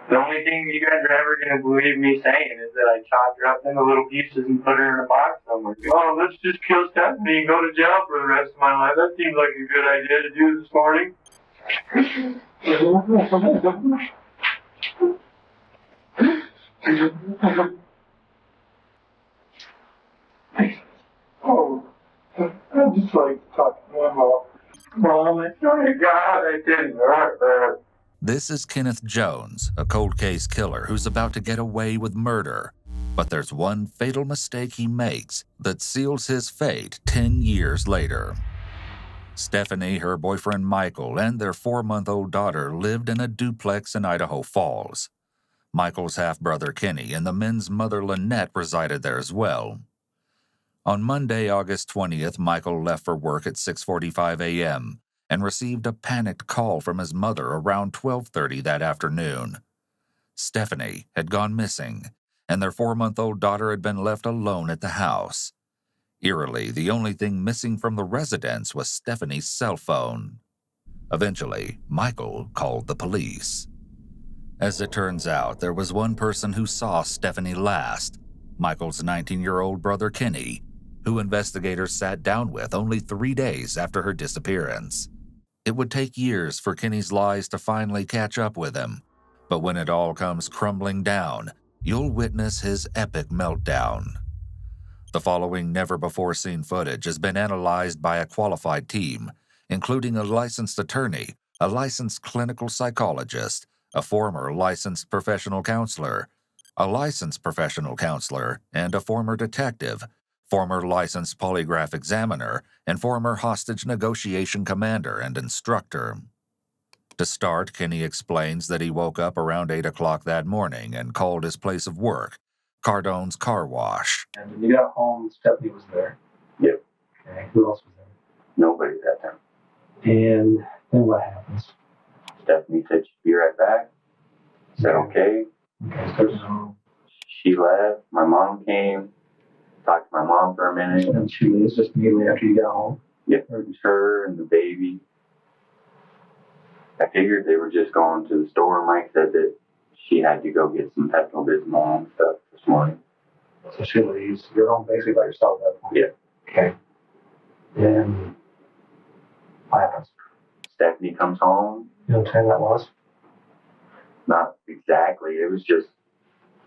The only thing you guys are ever going to believe me saying is that I chopped her up into little pieces and put her in a box somewhere. Oh, let's just kill Stephanie and go to jail for the rest of my life. That seems like a good idea to do this morning. Oh, I'd just like to talk to my mom. Mom, I swear to God, I didn't hurt her. This is Kenneth Jones, a cold case killer who's about to get away with murder. But there's one fatal mistake he makes that seals his fate 10 years later. Stephanie, her boyfriend Michael, and their 4-month-old daughter lived in a duplex in Idaho Falls. Michael's half-brother Kenny and the men's mother Lynette resided there as well. On Monday, August 20th, Michael left for work at 6:45 a.m. and received a panicked call from his mother around 12:30 that afternoon. Stephanie had gone missing, and their 4-month-old daughter had been left alone at the house. Eerily, the only thing missing from the residence was Stephanie's cell phone. Eventually, Michael called the police. As it turns out, there was one person who saw Stephanie last, Michael's 19-year-old brother Kenny, who investigators sat down with only 3 days after her disappearance. It would take years for Kenny's lies to finally catch up with him, but when it all comes crumbling down, you'll witness his epic meltdown. The following never-before-seen footage has been analyzed by a qualified team, including a licensed attorney, a licensed clinical psychologist, a former licensed professional counselor, a licensed professional counselor, and a former detective, former licensed polygraph examiner, and former hostage negotiation commander and instructor. To start, Kenny explains that he woke up around 8 o'clock that morning and called his place of work, Cardone's Car Wash. And when you got home, Stephanie was there? Yep. Okay, who else was there? Nobody at that time. And then what happens? Stephanie said she'd be right back. I said, okay. Okay, so She left. My mom came. Talked to my mom for a minute. and she leaves just immediately after you got home? Yep, her and the baby. I figured they were just going to the store. Mike said that she had to go get some Pepto-Bismol and stuff this morning. So she leaves. You're home basically by yourself at that point? Yeah. Okay. Then what happens? Stephanie comes home. You know what time that was? Not exactly. It was just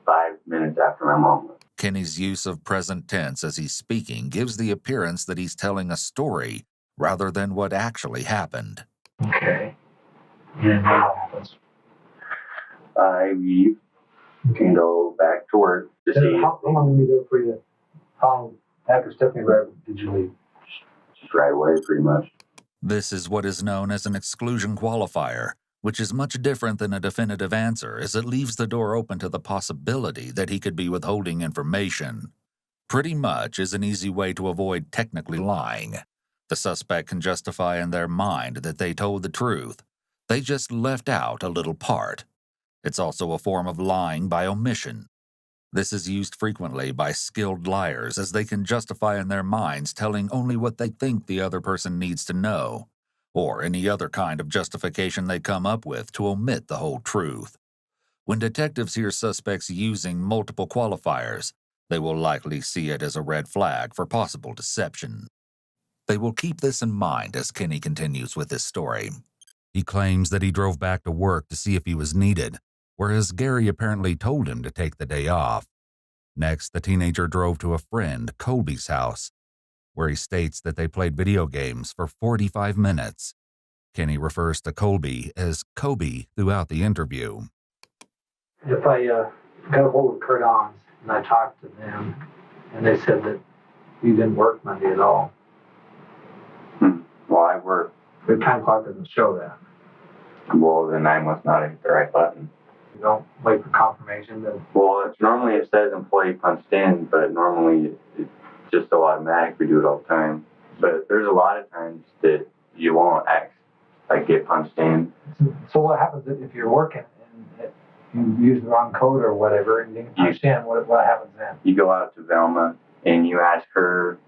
5 minutes after my mom left. Kenny's use of present tense as he's speaking gives the appearance that he's telling a story rather than what actually happened. Okay. And then what happens? I leave and go back to work to see. How long were you there for you? How long after Stephanie arrived did you leave? Just right away, pretty much. This is what is known as an exclusion qualifier, which is much different than a definitive answer as it leaves the door open to the possibility that he could be withholding information. Pretty much is an easy way to avoid technically lying. The suspect can justify in their mind that they told the truth. They just left out a little part. It's also a form of lying by omission. This is used frequently by skilled liars as they can justify in their minds telling only what they think the other person needs to know, or any other kind of justification they come up with to omit the whole truth. When detectives hear suspects using multiple qualifiers, they will likely see it as a red flag for possible deception. They will keep this in mind as Kenny continues with his story. He claims that he drove back to work to see if he was needed, whereas Gary apparently told him to take the day off. Next, the teenager drove to a friend, Colby's house, where he states that they played video games for 45 minutes. Kenny refers to Colby as Kobe throughout the interview. If I got a hold of Cardons and I talked to them, and they said that you didn't work Monday at all. Well, I work. The time clock doesn't show that. Well, then I must not hit the right button. You don't wait for confirmation that. Well, it's normally it says employee punched in, but normally it's just so automatic. We do it all the time. But there's a lot of times that you won't get punched in. So what happens if you're working and you use the wrong code or whatever, and you understand what happens then? You go out to Velma and you ask her,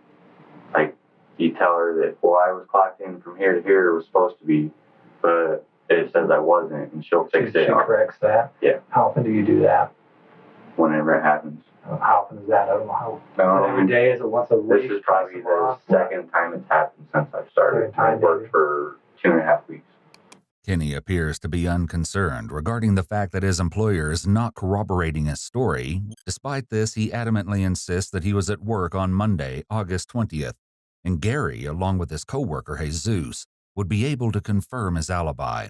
you tell her that, well, I was clocked in from here to here, it was supposed to be, but it says I wasn't, and she'll fix She it corrects that? Yeah. How often do you do that? whenever it happens. How often is that? I don't know how. Is it every day? Is it once a week? This is probably Once a month? the second time it's happened since I've started. Second time, I worked maybe. for 2.5 weeks. Kenny appears to be unconcerned regarding the fact that his employer is not corroborating his story. Despite this, he adamantly insists that he was at work on Monday, August 20th, and Gary, along with his coworker Jesus, would be able to confirm his alibi.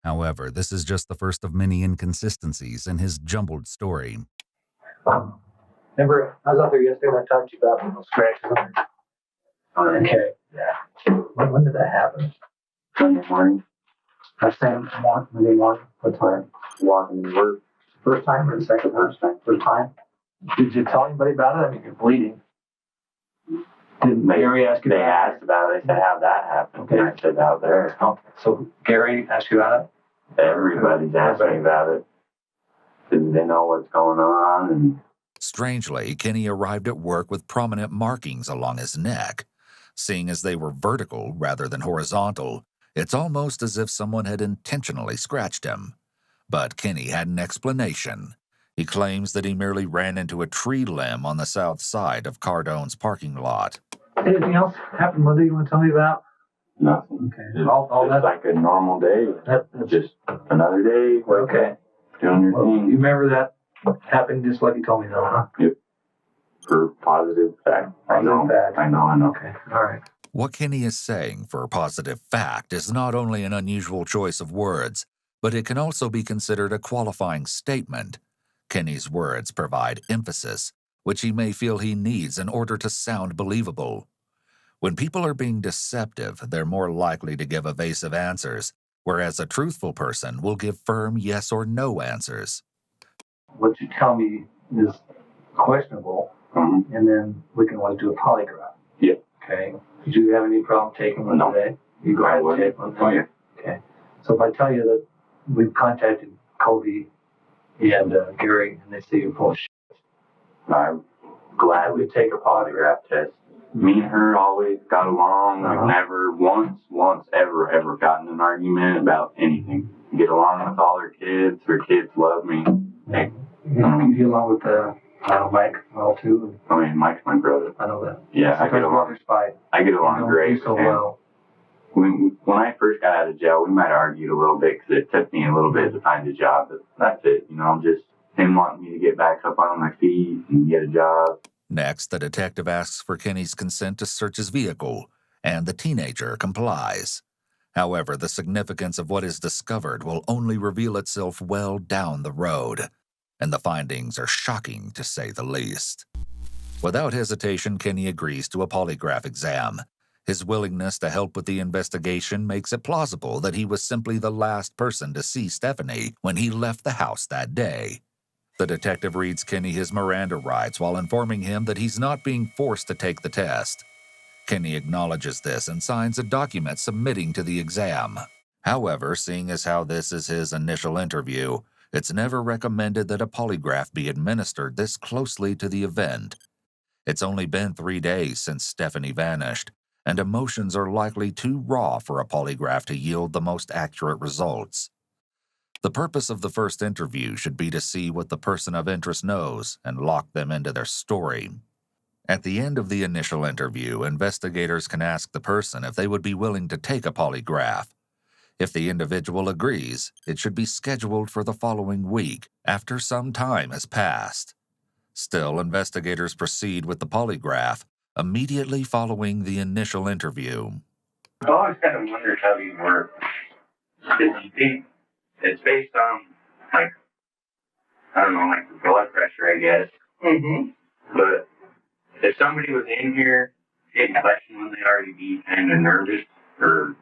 However, this is just the first of many inconsistencies in his jumbled story. Remember, I was out there yesterday and I talked to you about those scratches. Okay. Yeah. When did that happen? Sunday morning, Monday morning. What time? walking to work. First time or the second time? First time. Did you tell anybody about it? I mean, you're bleeding. Did Gary ask you They about it? asked about it. I said, how'd that happen? Okay. And I said, out there. Okay. So Gary asked you about it? Everybody's asking me about it. Didn't they know what's going on? And Strangely, Kenny arrived at work with prominent markings along his neck. Seeing as they were vertical rather than horizontal, it's almost as if someone had intentionally scratched him. But Kenny had an explanation. He claims that he merely ran into a tree limb on the south side of Cardone's parking lot. Anything else happened Monday you want to tell me about? nothing. Okay. Just, All just that. like a normal day. That's Just another day. okay. Doing your Well, you thing remember that happened just like you told me though, huh? for positive fact. I know. Positive fact. I know. Okay. All right. What Kenny is saying for positive fact is not only an unusual choice of words, but it can also be considered a qualifying statement. Kenny's words provide emphasis, which he may feel he needs in order to sound believable. When people are being deceptive, they're more likely to give evasive answers, whereas a truthful person will give firm yes or no answers. What you tell me is questionable, and then we can always do a polygraph. Yeah. Okay. Did you have any problem taking one No. today? You go ahead and take one. Oh, yeah. Okay. So if I tell you that we've contacted Cody and Gary, and they say you're full of shit, I'm glad we take a polygraph test. Me and her always got along. Uh-huh. We've never once ever gotten in an argument about anything. We get along with all her kids. Her kids love me. Hey, you get along with Mike well too. I mean, Mike's my brother. I know that. Yeah, I get Sometimes along. brothers fight. I get You along don't great. do so with him. well. When I first got out of jail, we might have argued a little bit because it took me a little bit to find a job, but that's it. You know, just him wanting me to get back up on my feet and get a job. Next, the detective asks for Kenny's consent to search his vehicle, and the teenager complies. However, the significance of what is discovered will only reveal itself well down the road, and the findings are shocking to say the least. Without hesitation, Kenny agrees to a polygraph exam. His willingness to help with the investigation makes it plausible that he was simply the last person to see Stephanie when he left the house that day. The detective reads Kenny his Miranda rights while informing him that he's not being forced to take the test. Kenny acknowledges this and signs a document submitting to the exam. However, seeing as how this is his initial interview, it's never recommended that a polygraph be administered this closely to the event. It's only been 3 days since Stephanie vanished, and emotions are likely too raw for a polygraph to yield the most accurate results. The purpose of the first interview should be to see what the person of interest knows and lock them into their story. At the end of the initial interview, investigators can ask the person if they would be willing to take a polygraph. If the individual agrees, it should be scheduled for the following week, after some time has passed. Still, investigators proceed with the polygraph immediately following the initial interview. I've always kind of wondered how these work. Because you think it's based on, like, I don't know, like the blood pressure, I guess. Mm-hmm. But if somebody was in here getting questioned, would they already be kind of nervous? Or,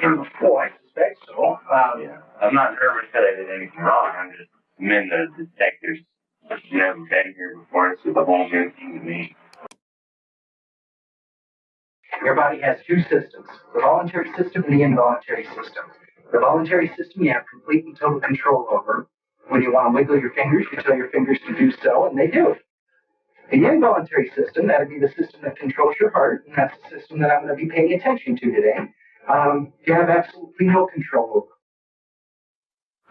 you know, Well, I suspect so. yeah. I'm not nervous that I did anything wrong. I'm in the detectives. Never been here before. It's the whole new thing to me. Your body has two systems, the voluntary system and the involuntary system. The voluntary system you have complete and total control over. When you want to wiggle your fingers, you tell your fingers to do so, and they do. The involuntary system, that would be the system that controls your heart, and that's the system that I'm going to be paying attention to today. You have absolutely no control over.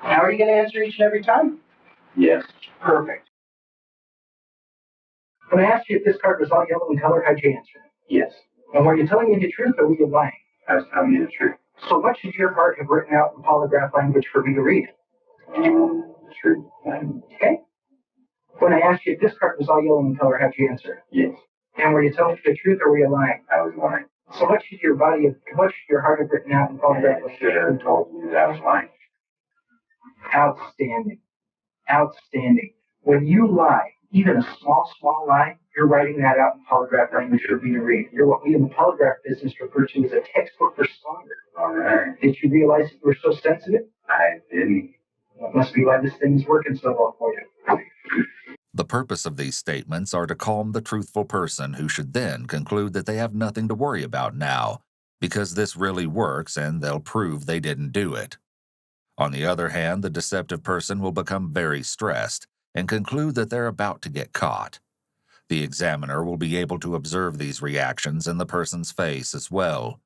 Now, are you going to answer each and every time? Yes. Perfect. When I asked you if this card was all yellow in color, how'd you answer it? Yes. And were you telling me the truth or were you lying? I was telling you the truth. So what should your heart have written out in polygraph language for me to read? The truth. Okay. When I asked you if this card was all yellow in color, how'd you answer it? Yes. And were you telling me the truth or were you lying? I was lying. So what should your heart have written out in polygraph I should have told you that I was lying. Outstanding. Outstanding. When you lie, even a small lie, you're writing that out in polygraph language for me to read. You're what we in the polygraph business refer to as a textbook responder. All right. Did you realize that you were so sensitive? I didn't. That must be why this thing is working so well for you. The purpose of these statements are to calm the truthful person, who should then conclude that they have nothing to worry about now, because this really works and they'll prove they didn't do it. On the other hand, the deceptive person will become very stressed and conclude that they're about to get caught. The examiner will be able to observe these reactions in the person's face as well.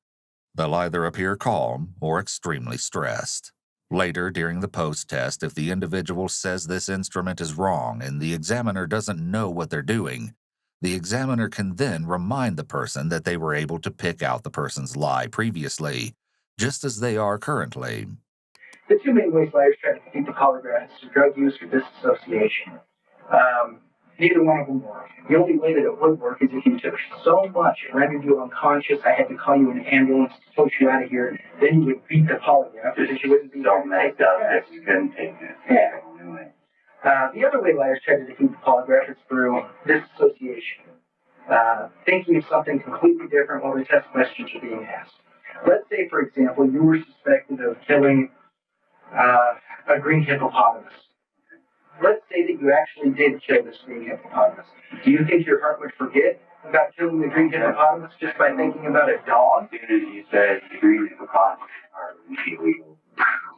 They'll either appear calm or extremely stressed. Later, during the post-test, if the individual says this instrument is wrong and the examiner doesn't know what they're doing, the examiner can then remind the person that they were able to pick out the person's lie previously, just as they are currently. The two main ways liars try to defeat the polygraph is through drug use or disassociation. Neither one of them work. The only way that it would work is if you took so much it rendered you unconscious, I had to call you an ambulance to push you out of here, then you would beat the polygraph because you wouldn't be so able to take messed the up test. that you couldn't take it. Yeah. The other way liars try to defeat the polygraph is through disassociation. Thinking of something completely different while the test questions are being asked. Let's say, for example, you were suspected of killing a green hippopotamus. Let's say that you actually did kill this green hippopotamus. Do you think your heart would forget about killing the green hippopotamus just by thinking about a dog? As soon as you said the green hippopotamus are illegal.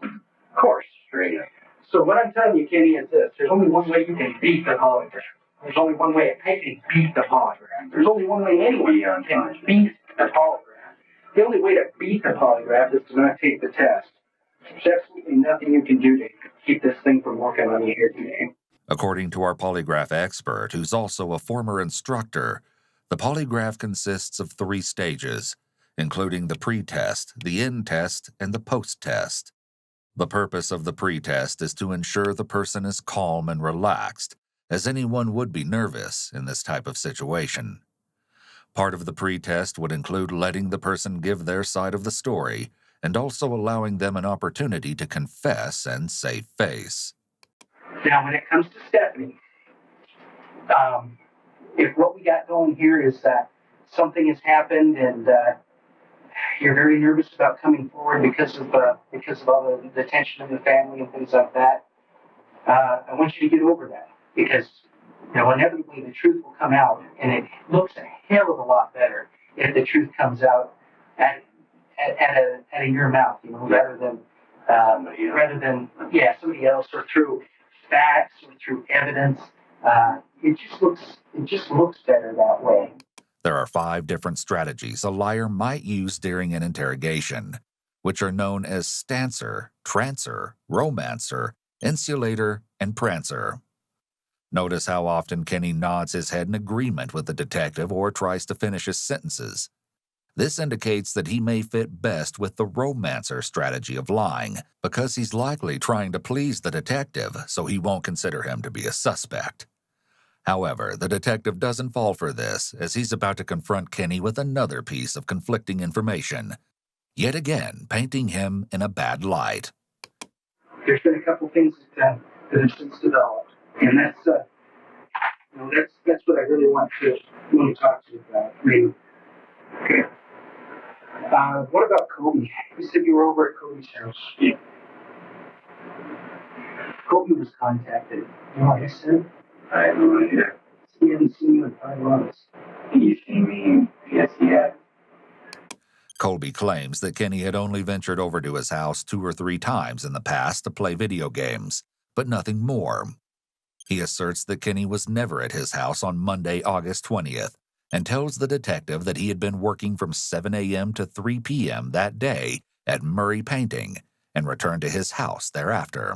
Of course. Straight up. So what I'm telling you, Kenny, is this. There's only one way you can beat the polygraph. There's only one way I can beat the polygraph. There's only one way anyone can beat the polygraph. The only way to beat the polygraph is to not take the test. There's absolutely nothing you can do to keep this thing from working on you here today. According to our polygraph expert, who's also a former instructor, the polygraph consists of 3 stages, including the pre-test, the in-test, and the post-test. The purpose of the pre-test is to ensure the person is calm and relaxed, as anyone would be nervous in this type of situation. Part of the pre-test would include letting the person give their side of the story, and also allowing them an opportunity to confess and save face. Now, when it comes to Stephanie, if what we got going here is that something has happened and you're very nervous about coming forward because of all the tension in the family and things like that, I want you to get over that, because inevitably the truth will come out, and it looks a hell of a lot better if the truth comes out at your mouth, rather than somebody else, or through facts or through evidence. It just looks better that way. There are 5 different strategies a liar might use during an interrogation, which are known as stancer, trancer, romancer, insulator, and prancer. Notice how often Kenny nods his head in agreement with the detective or tries to finish his sentences. This indicates that he may fit best with the romancer strategy of lying, because he's likely trying to please the detective so he won't consider him to be a suspect. However, the detective doesn't fall for this, as he's about to confront Kenny with another piece of conflicting information, yet again painting him in a bad light. There's been a couple things that have since developed, and that's what I really want to talk to you about. Okay. What about Kobe? You said you were over at Kobe's house. Yeah. Kobe was contacted. You know what I said? I have no idea. He hadn't seen you in 5 months. You see me? Yes, he had. Colby claims that Kenny had only ventured over to his house 2 or 3 times in the past to play video games, but nothing more. He asserts that Kenny was never at his house on Monday, August 20th, and tells the detective that he had been working from 7 a.m. to 3 p.m. that day at Murray Painting and returned to his house thereafter.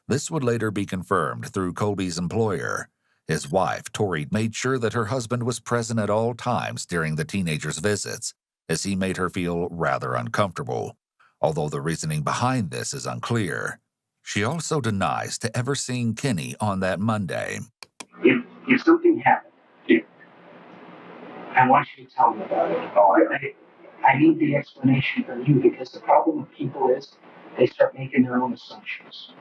This would later be confirmed through Colby's employer. His wife, Tori, made sure that her husband was present at all times during the teenager's visits, as he made her feel rather uncomfortable, although the reasoning behind this is unclear. She also denies to ever seeing Kenny on that Monday. If something happened, I want you to tell me about it. I need the explanation from you, because the problem with people is they start making their own assumptions.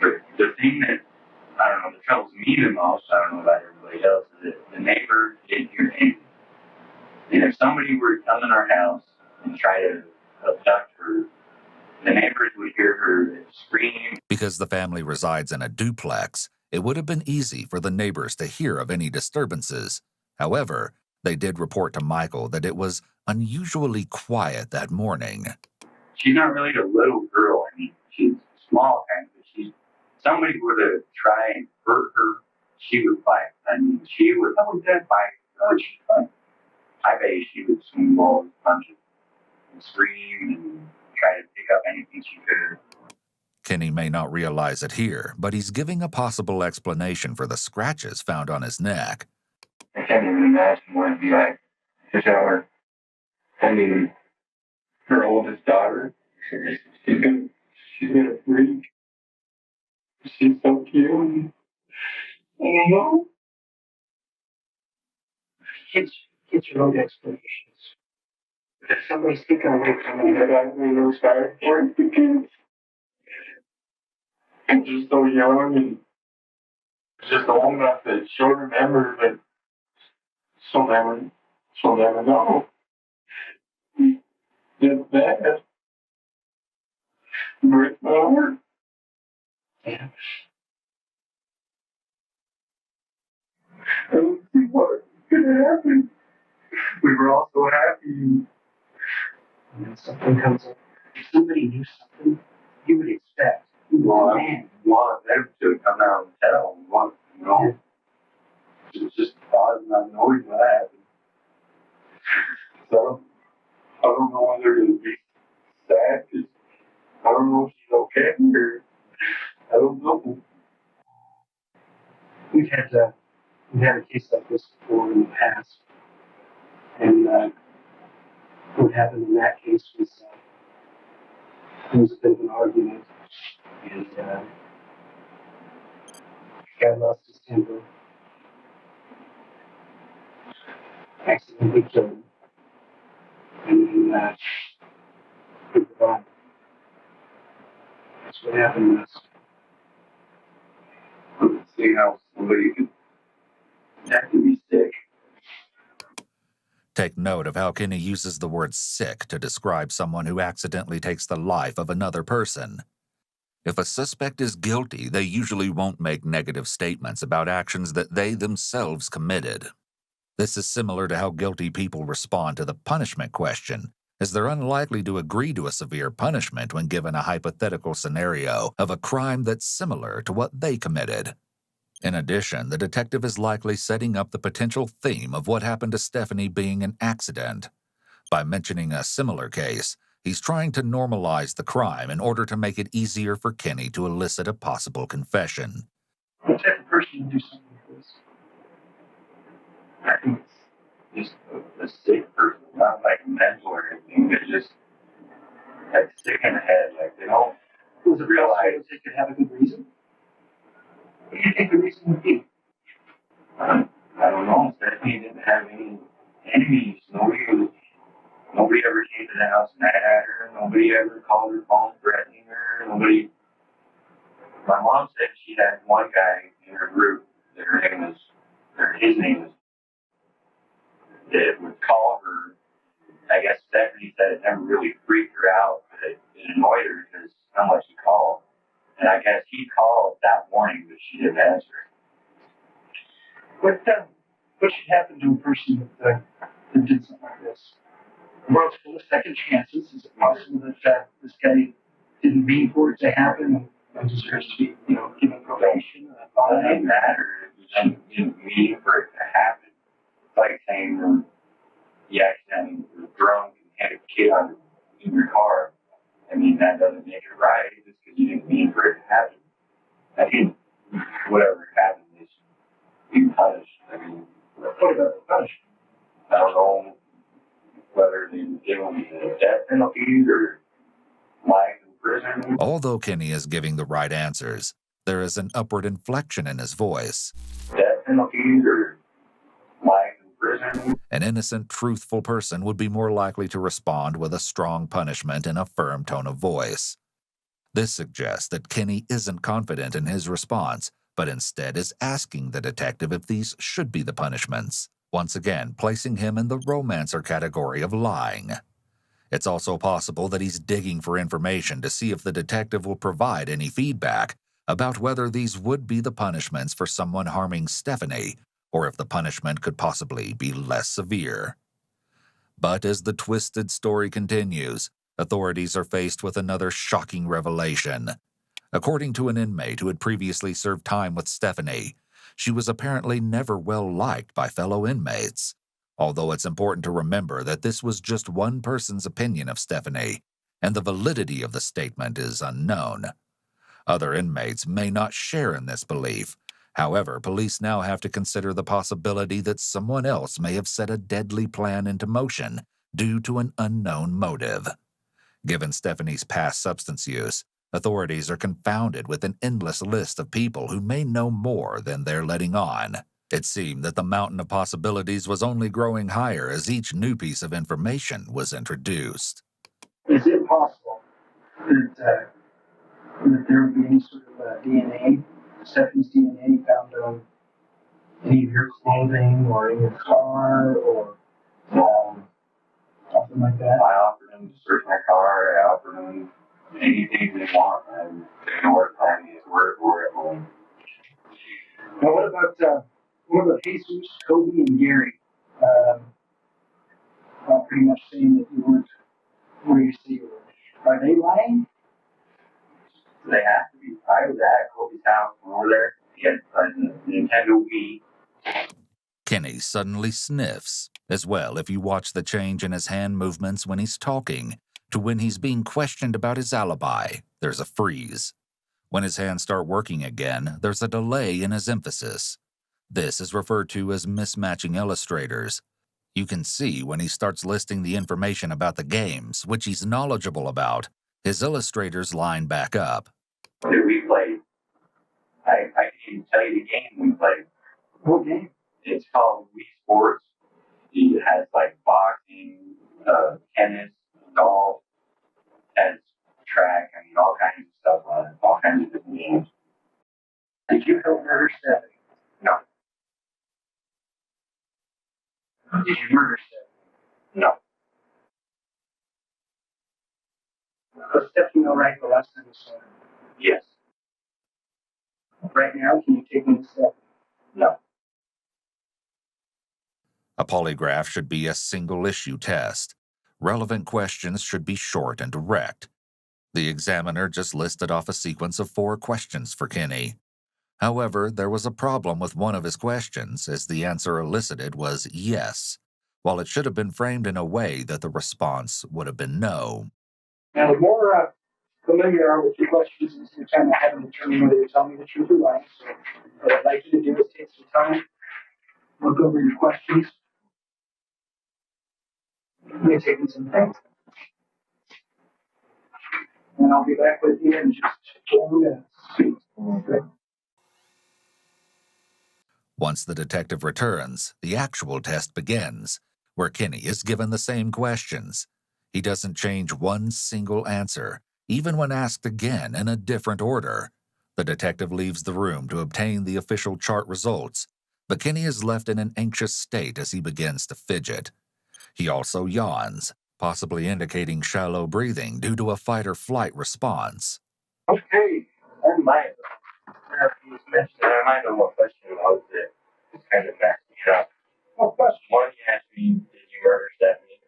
The thing that, I don't know, that troubles me the most, I don't know about everybody else, is that the neighbor didn't hear anything. And if somebody were to come in our house and try to abduct her, the neighbors would hear her scream. Because the family resides in a duplex, it would have been easy for the neighbors to hear of any disturbances. However, they did report to Michael that it was unusually quiet that morning. She's not really a little girl. I mean, she's small, kind of, but somebody were to try and hurt her, she would fight. I mean, she would, fight. Oh, she'd fight. I bet she would swing balls, punch it, and scream, and try to pick up anything she could. Kenny may not realize it here, but he's giving a possible explanation for the scratches found on his neck. I can't even imagine what it'd be like to shower. I mean, her oldest daughter, she's gonna freak. She's so cute. I don't know. Kids are owed explanations. If somebody's taken away from them, I don't really sorry for it because I'm just so young and just old enough that she'll remember, but she'll never know. It's bad. Breaks my heart. yeah. I don't see what's gonna happen. We were all so happy. When something comes up, if somebody knew something, you would expect. Want them to come out and tell. It's just odd not knowing what happened. So I don't know whether to be sad because I don't know if she's okay or I don't know. We've had a case like this before in the past, and what happened in that case was there was a bit of an argument, and the guy lost his temper, accidentally killed him, and then put the body. That's what happened to us. See how somebody could have to be sick. Take note of how Kenny uses the word sick to describe someone who accidentally takes the life of another person. If a suspect is guilty, they usually won't make negative statements about actions that they themselves committed. This is similar to how guilty people respond to the punishment question, as they're unlikely to agree to a severe punishment when given a hypothetical scenario of a crime that's similar to what they committed. In addition, the detective is likely setting up the potential theme of what happened to Stephanie being an accident. By mentioning a similar case, he's trying to normalize the crime in order to make it easier for Kenny to elicit a possible confession. What type of person would do something like this? I think it's just a sick person, not like mental or anything. They're just like sick in the head. Like they don't Was it realize. possible they could have a good reason? What do you think the reason would be? I don't know. Stephanie didn't have any enemies. Nobody ever came to the house mad at her. Nobody ever called her phone threatening her. My mom said she had one guy in her group that his name was, that would call her. I guess Stephanie said it never really freaked her out, but it annoyed her because how much he called. And I guess he called that morning, but she didn't answer. What should happen to a person that did something like this? The world's full of second chances. Is it possible that this guy didn't mean for it to happen and deserves to be, given probation? It doesn't matter. It didn't mean for it to happen. like saying you accidentally were drunk and had a kid in your car. I mean, that doesn't make it right just because you didn't mean for it to happen. I think whatever happened is being punished. I mean, What about the punishment? I don't know whether they give them the death penalties or life in prison. Although Kenny is giving the right answers, there is an upward inflection in his voice. Death penalties or life in prison. An innocent, truthful person would be more likely to respond with a strong punishment and a firm tone of voice. This suggests that Kenny isn't confident in his response, but instead is asking the detective if these should be the punishments, once again placing him in the romancer category of lying. It's also possible that he's digging for information to see if the detective will provide any feedback about whether these would be the punishments for someone harming Stephanie, or if the punishment could possibly be less severe. But as the twisted story continues, authorities are faced with another shocking revelation. According to an inmate who had previously served time with Stephanie, she was apparently never well liked by fellow inmates. Although it's important to remember that this was just one person's opinion of Stephanie, and the validity of the statement is unknown. Other inmates may not share in this belief. However, police now have to consider the possibility that someone else may have set a deadly plan into motion due to an unknown motive. Given Stephanie's past substance use, authorities are confounded with an endless list of people who may know more than they're letting on. It seemed that the mountain of possibilities was only growing higher as each new piece of information was introduced. Is it possible that there would be any sort of DNA, Stephanie's DNA found on any of your clothing or in your car or something like that? I offered them to search my car. I offered them anything they want, and they know where to find me. We're at home. Now, what about Jesus, Kobe, and Gary? Pretty much saying that you weren't where you say you were. Are they lying? They have to be. I was at Kobe's house over there. He had a Nintendo Wii. Kenny suddenly sniffs, as well if you watch the change in his hand movements when he's talking to when he's being questioned about his alibi. There's a freeze. When his hands start working again, there's a delay in his emphasis. This is referred to as mismatching illustrators. You can see when he starts listing the information about the games, which he's knowledgeable about, his illustrators line back up. That we played. I can even tell you the game we played. What game? It's called Wii Sports. It has like boxing, tennis, golf, has track, I mean all kinds of stuff on it, all kinds of different games. Did you help murder Stephanie? No. Did you murder Stephanie? No. Was Stephanie all right the last time you saw her? Yes. Right now, can you take me to Stephanie? No. A polygraph should be a single-issue test. Relevant questions should be short and direct. The examiner just listed off a sequence of 4 questions for Kenny. However, there was a problem with one of his questions, as the answer elicited was yes, while it should have been framed in a way that the response would have been no. Now, the more familiar you are with your questions, you kind of have to determine whether you're telling me the truth or lying. So, what I'd like you to do is take some time, look over your questions. It may take me some time. And I'll be back with you in just 4 minutes. Okay. Once the detective returns, the actual test begins, where Kenny is given the same questions. He doesn't change one single answer, even when asked again in a different order. The detective leaves the room to obtain the official chart results, but Kenny is left in an anxious state as he begins to fidget. He also yawns, possibly indicating shallow breathing due to a fight-or-flight response. Okay. I might know what question was that kind of messed me up. What question? One, you asked me, did you murder Stephanie?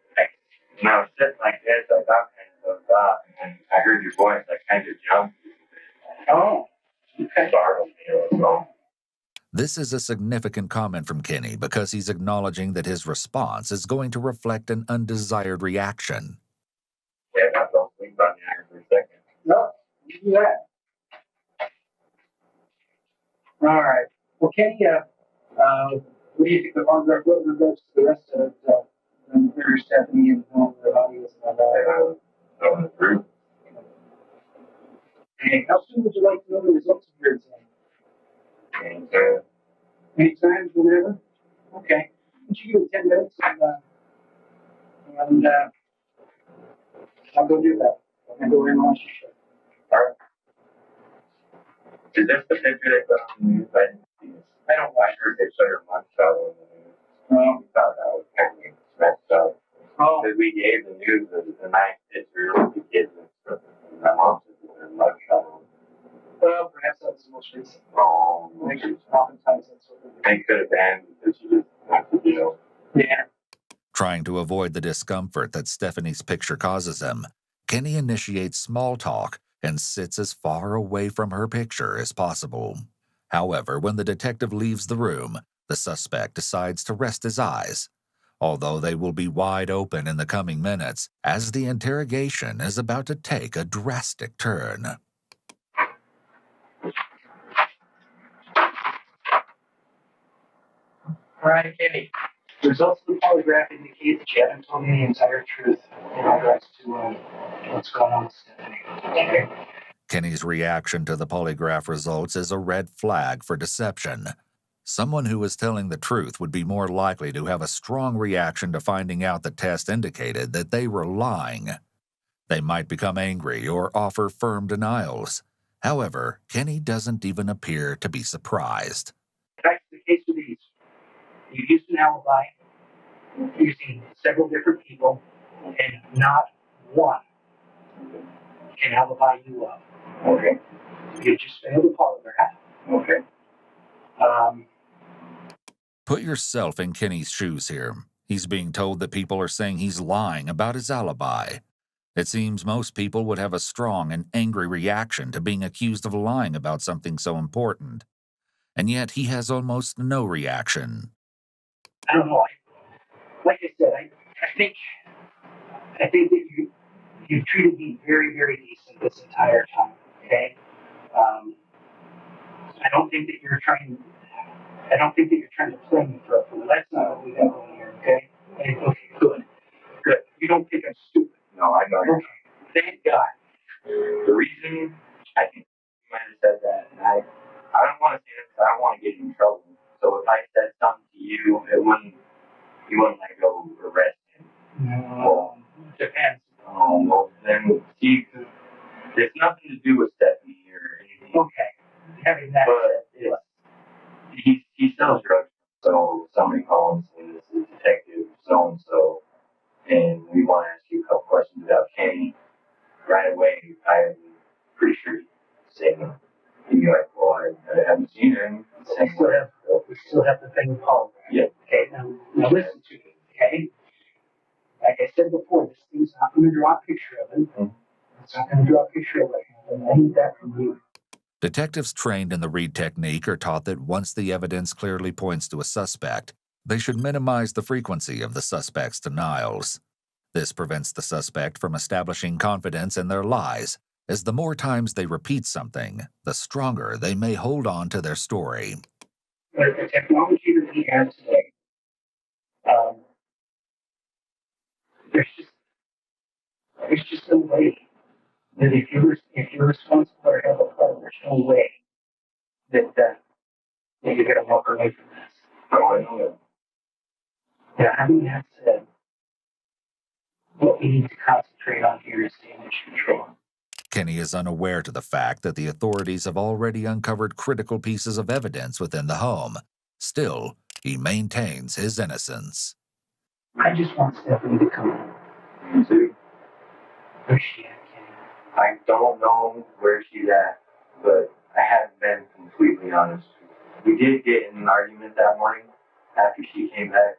When I was sitting like this, I got kind of thought, and I heard your voice, I kind of jumped. Oh, okay. Startled me a little. This is a significant comment from Kenny because he's acknowledging that his response is going to reflect an undesired reaction. Yeah, don't think about it for a second. No, you do that. All right. Well, Kenny, what do you think of what regards to the rest of the Stephanie and the audience and all that? Going through. And how soon would you like to know the results of your exam? And, Anytime, whenever? Okay. Would you give it 10 minutes and I'll go do that. I'll go in and watch the show. alright. Is this the picture they put on the news? I don't watch her. They showed her mugshot on the news. We thought that was kind of messed up. Oh, Because we gave the news the nice picture of the kids and stuff. And my mom said that their mugshot on. well, perhaps that's the most recent. Oftentimes that's what They could have been because she just went to jail. Yeah. Trying to avoid the discomfort that Stephanie's picture causes him, Kenny initiates small talk and sits as far away from her picture as possible. However, when the detective leaves the room, the suspect decides to rest his eyes, although they will be wide open in the coming minutes as the interrogation is about to take a drastic turn. All right, Kenny. The results of the polygraph indicate that you haven't told me the entire truth in regards to what's going on with Stephanie. Okay. Kenny's reaction to the polygraph results is a red flag for deception. Someone who is telling the truth would be more likely to have a strong reaction to finding out the test indicated that they were lying. They might become angry or offer firm denials. However, Kenny doesn't even appear to be surprised. Back to the case with these. You used an alibi using several different people, and not one can alibi you up. Okay. You just failed the polygraph. Okay. Put yourself in Kenny's shoes here. He's being told that people are saying he's lying about his alibi. It seems most people would have a strong and angry reaction to being accused of lying about something so important. And yet he has almost no reaction. I don't know. Like I said, I think that you've treated me very, very decent this entire time. Okay. I don't think that you're trying to play me for a fool. That's not what we got going here. Okay. Okay. Good. You don't think I'm stupid. No, I know. Okay. Thank God. The reason I think you might have said that, and I don't want to say this because I don't want to get you in trouble. So if I said something to you, you wouldn't let go arrest him. No. Depends. Well, then, see, there's nothing to do with Stephanie or anything. Okay. Having that But said, he sells drugs. So somebody calls and this is Detective so-and-so, and we want to ask you a couple questions about Kenny. Right away, I'm pretty sure he'd say no. He'd be like, well, I haven't seen her. And we still have the thing with polygraph. Yeah. Okay, now listen to me, okay? Like I said before, this thing's not going to draw a picture of it. Mhm. It's not going to draw a picture of it. And I need that from you. Detectives trained in the Reed technique are taught that once the evidence clearly points to a suspect, they should minimize the frequency of the suspect's denials. This prevents the suspect from establishing confidence in their lies, as the more times they repeat something, the stronger they may hold on to their story. But the technology that we have today, there's just no way that if you're responsible or have a part, there's no way that you're going to walk away from this. Oh, I know that. Now, having that said, what we need to concentrate on here is damage control. Kenny is unaware to the fact that the authorities have already uncovered critical pieces of evidence within the home. Still, he maintains his innocence. I just want Stephanie to come home. Me too. Where's she at, Kenny? I don't know where she's at, but I haven't been completely honest. We did get in an argument that morning after she came back.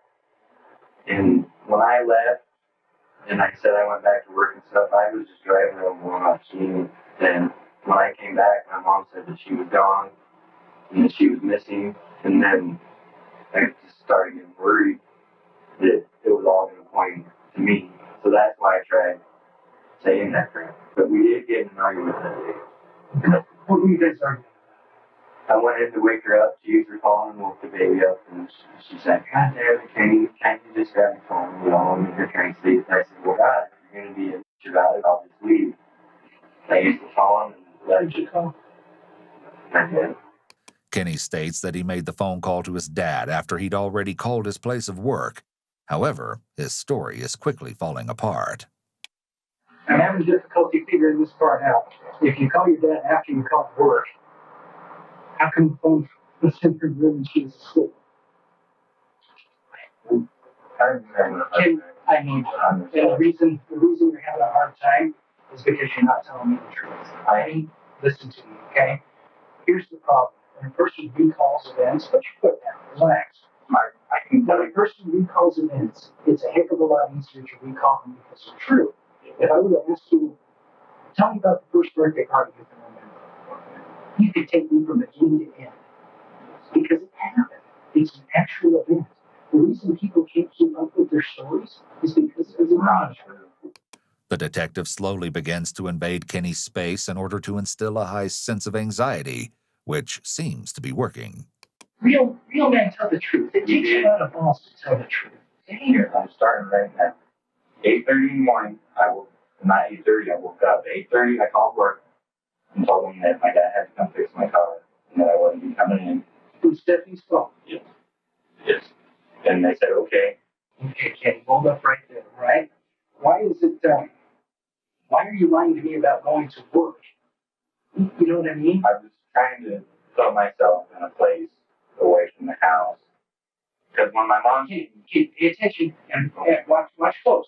And when I left, and I said I went back to work and stuff, I was just driving around going off steam. Then when I came back, my mom said that she was gone. and that she was missing. And then I just started getting worried that it was all going to point to me. So that's why I tried saying that crap. But we did get in an argument that day. What were you guys arguing? I went in to wake her up. She used her phone and woke the baby up. And she said, God damn it, can't you just grab your phone? You know, and you're trying to sleep. And I said, well, God, if you're going to be a bitch about it, I'll just leave. I used the phone and let you call. I did. Kenny states that he made the phone call to his dad after he'd already called his place of work. However, his story is quickly falling apart. I'm having difficulty figuring this part out. If you call your dad after you call work, how come the phone was in her room and she was asleep? I remember. I mean, and the reason you're having a hard time is because you're not telling me the truth. Listen to me, okay? Here's the problem. When a person recalls events, put your foot down, relax. When a person recalls events, it's a heck of a lot easier to recall them because they're true. If I were to ask you, tell me about the first birthday party you can remember, you could take me from beginning to end. Because it happened. It's an actual event. The reason people can't keep up with their stories is because it's not true. The detective slowly begins to invade Kenny's space in order to instill a high sense of anxiety, which seems to be working. Real men tell the truth. It takes a lot of balls to tell the truth. Here, I'm starting right now. 8:30 in the morning, not 8:30, I woke up. 8:30, I called work and told them that my dad had to come fix my car and that I wouldn't be coming in. From Stephanie's phone. Yes. And they said, okay. Okay, Kenny, hold up right there, all right? Why are you lying to me about going to work? You know what I mean? I was trying to put myself in a place away from the house. Because when my mom... Pay attention and watch close.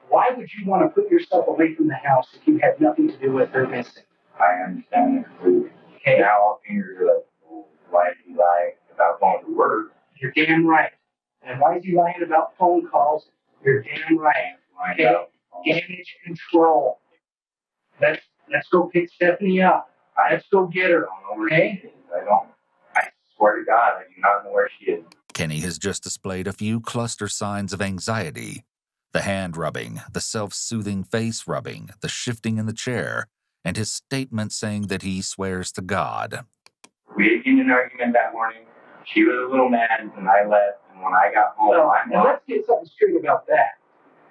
Why would you want to put yourself away from the house if you had nothing to do with her missing? I understand that completely. Okay. Now all fingers are like, well, why did he lie about going to work? You're damn right. And why is he lying about phone calls? You're damn right. Okay? Damage control. Let's go pick Stephanie up. Let's go get her. Okay? I swear to God, I do not know where she is. Kenny has just displayed a few cluster signs of anxiety. The hand rubbing, the self-soothing face rubbing, the shifting in the chair, and his statement saying that he swears to God. We had been in an argument that morning. She was a little mad, and I left. And when I got home, now let's get something straight about that.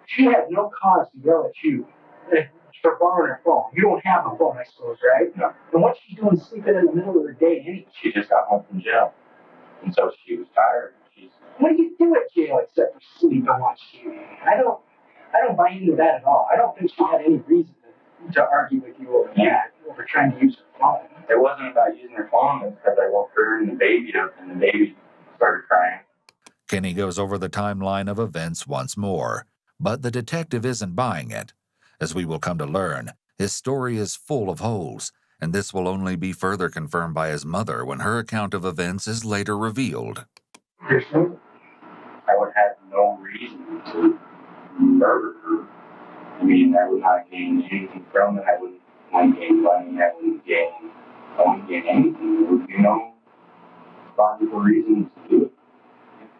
She had no cause to yell at you for borrowing her phone. You don't have a phone, I suppose, right? No. And what's she doing sleeping in the middle of the day anyway? She just got home from jail. And so she was tired. What do you do at jail except for sleep and watch TV? I don't buy into that at all. I don't think she had any reason to argue with you over that, over trying to use her phone. It wasn't about using her phone. It was because I woke her and the baby up, and the baby started crying. Kenny goes over the timeline of events once more, but the detective isn't buying it. As we will come to learn, his story is full of holes, and this will only be further confirmed by his mother when her account of events is later revealed. I would have no reason to murder her. I mean, I would not gain anything from it. I wouldn't gain money. I wouldn't gain anything. There would be no logical reason to do it.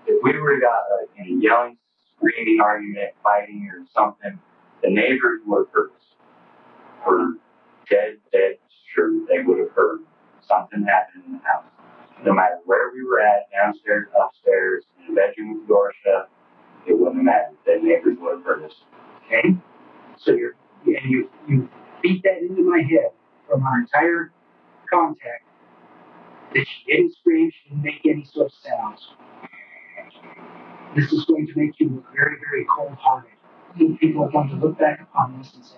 If we were got in a yelling, screaming argument, fighting, or something, the neighbors would have heard us. For dead sure they would have heard something happen in the house. No matter where we were at, downstairs, upstairs, in the bedroom with the door shut, it wouldn't matter. The neighbors would have heard us. Okay? So you beat that into my head from our entire contact that she didn't scream, she didn't make any sort of sounds. This is going to make you look very, very cold-hearted. People are going to look back upon this and say,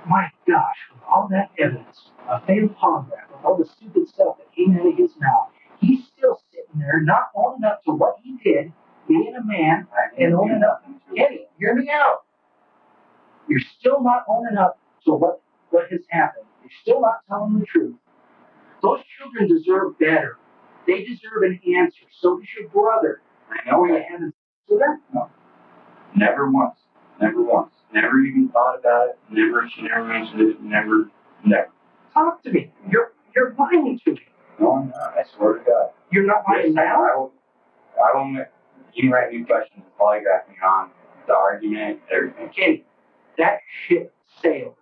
my gosh, with all that evidence, a failed polygraph, with all the stupid stuff that came out of his mouth, he's still sitting there not owning up to what he did, being a man, and owning up. Kenny, hear me out. You're still not owning up to what has happened. You're still not telling the truth. Those children deserve better. They deserve an answer. So does your brother. I know you haven't said that. No. Never once. Never even thought about it. She never mentioned it. Never. Talk to me. You're lying to me. No, I'm not. I swear to God. You're not lying now? I don't, you write me questions, polygraph me on the argument, everything. Kenny, that ship sailed.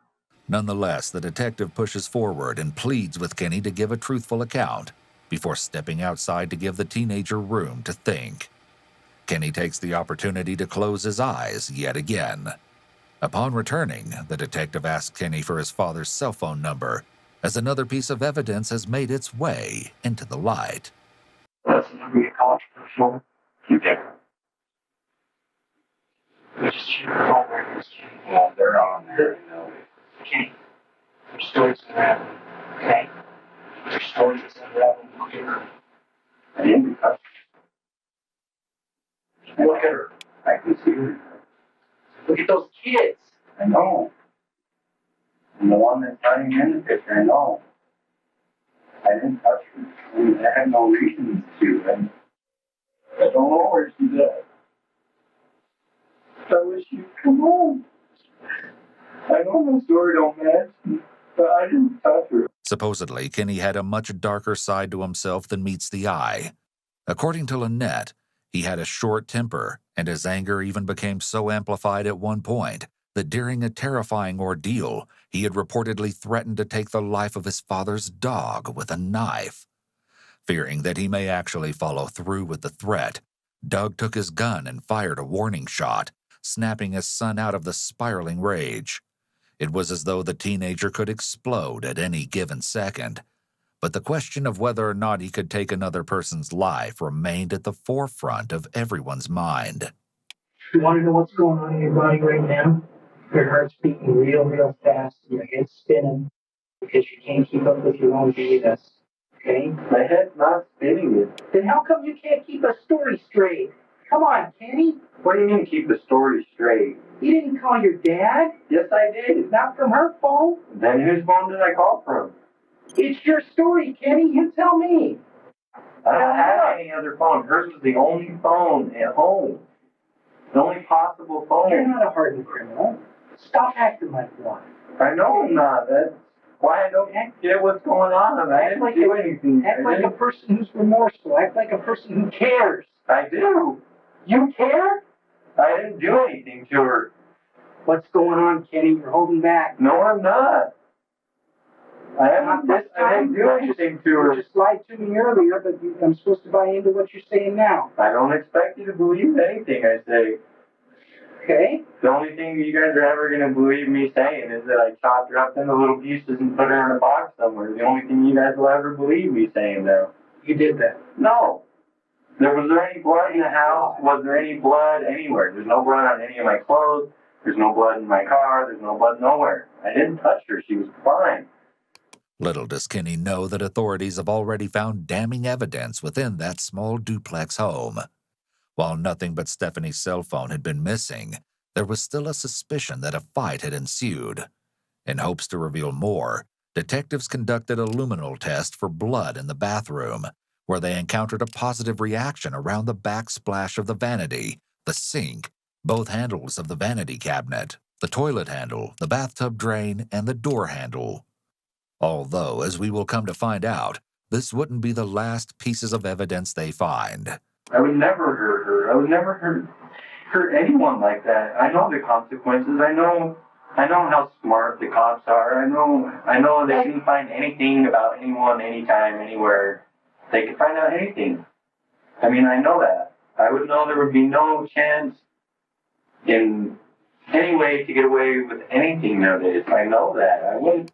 Nonetheless, the detective pushes forward and pleads with Kenny to give a truthful account before stepping outside to give the teenager room to think. Kenny takes the opportunity to close his eyes yet again. Upon returning, the detective asks Kenny for his father's cell phone number, as another piece of evidence has made its way into the light. That's the number you called for the phone. You did. We just check your phone records, Kenny. Well, they're on there, you know. Kenny, there's stories unraveling, okay? There's stories unraveling quicker. I didn't touch her. Look at her. I can see her. Look at those kids. I know. And the one that's not even in the picture, I know. I didn't touch her. I mean, I had no reason to, and I don't know where she's at. I wish you'd come home. I know my story don't match, but I didn't touch her. Supposedly, Kenny had a much darker side to himself than meets the eye. According to Lynette, he had a short temper, and his anger even became so amplified at one point that during a terrifying ordeal, he had reportedly threatened to take the life of his father's dog with a knife. Fearing that he may actually follow through with the threat, Doug took his gun and fired a warning shot, snapping his son out of the spiraling rage. It was as though the teenager could explode at any given second. But the question of whether or not he could take another person's life remained at the forefront of everyone's mind. You want to know what's going on in your body right now? Your heart's beating real fast, and your head's spinning because you can't keep up with your own BS. Okay? My head's not spinning it. Then how come you can't keep a story straight? Come on, Kenny. What do you mean keep the story straight? You didn't call your dad? Yes, I did. Not from her phone? Then whose phone did I call from? It's your story, Kenny. You tell me. I don't have any other phone. Hers was the only phone at home. The only possible phone. You're not a hardened criminal. Stop acting like one. I know I'm not. That's why I don't get what's going on. I didn't do anything. Act like a person who's remorseful. Act like a person who cares. I do. You care? I didn't do anything to her. What's going on, Kenny? You're holding back. No, I'm not. I didn't do anything to her. You just lied to me earlier, but I'm supposed to buy into what you're saying now. I don't expect you to believe anything I say. Okay? The only thing you guys are ever going to believe me saying is that I chopped her up into little pieces and put her in a box somewhere. The only thing you guys will ever believe me saying, though. You did that. No. Was there any blood in the house? Was there any blood anywhere? There's no blood on any of my clothes. There's no blood in my car. There's no blood nowhere. I didn't touch her. She was fine. Little does Kenny know that authorities have already found damning evidence within that small duplex home. While nothing but Stephanie's cell phone had been missing, there was still a suspicion that a fight had ensued. In hopes to reveal more, detectives conducted a luminol test for blood in the bathroom, where they encountered a positive reaction around the backsplash of the vanity, the sink, both handles of the vanity cabinet, the toilet handle, the bathtub drain, and the door handle. Although, as we will come to find out, this wouldn't be the last pieces of evidence they find. I would never hurt her. I would never hurt anyone like that. I know the consequences. I know how smart the cops are. I know they can find anything about anyone, anytime, anywhere. They can find out anything. I mean, I know that. I would know there would be no chance in any way to get away with anything nowadays. I know that. I wouldn't.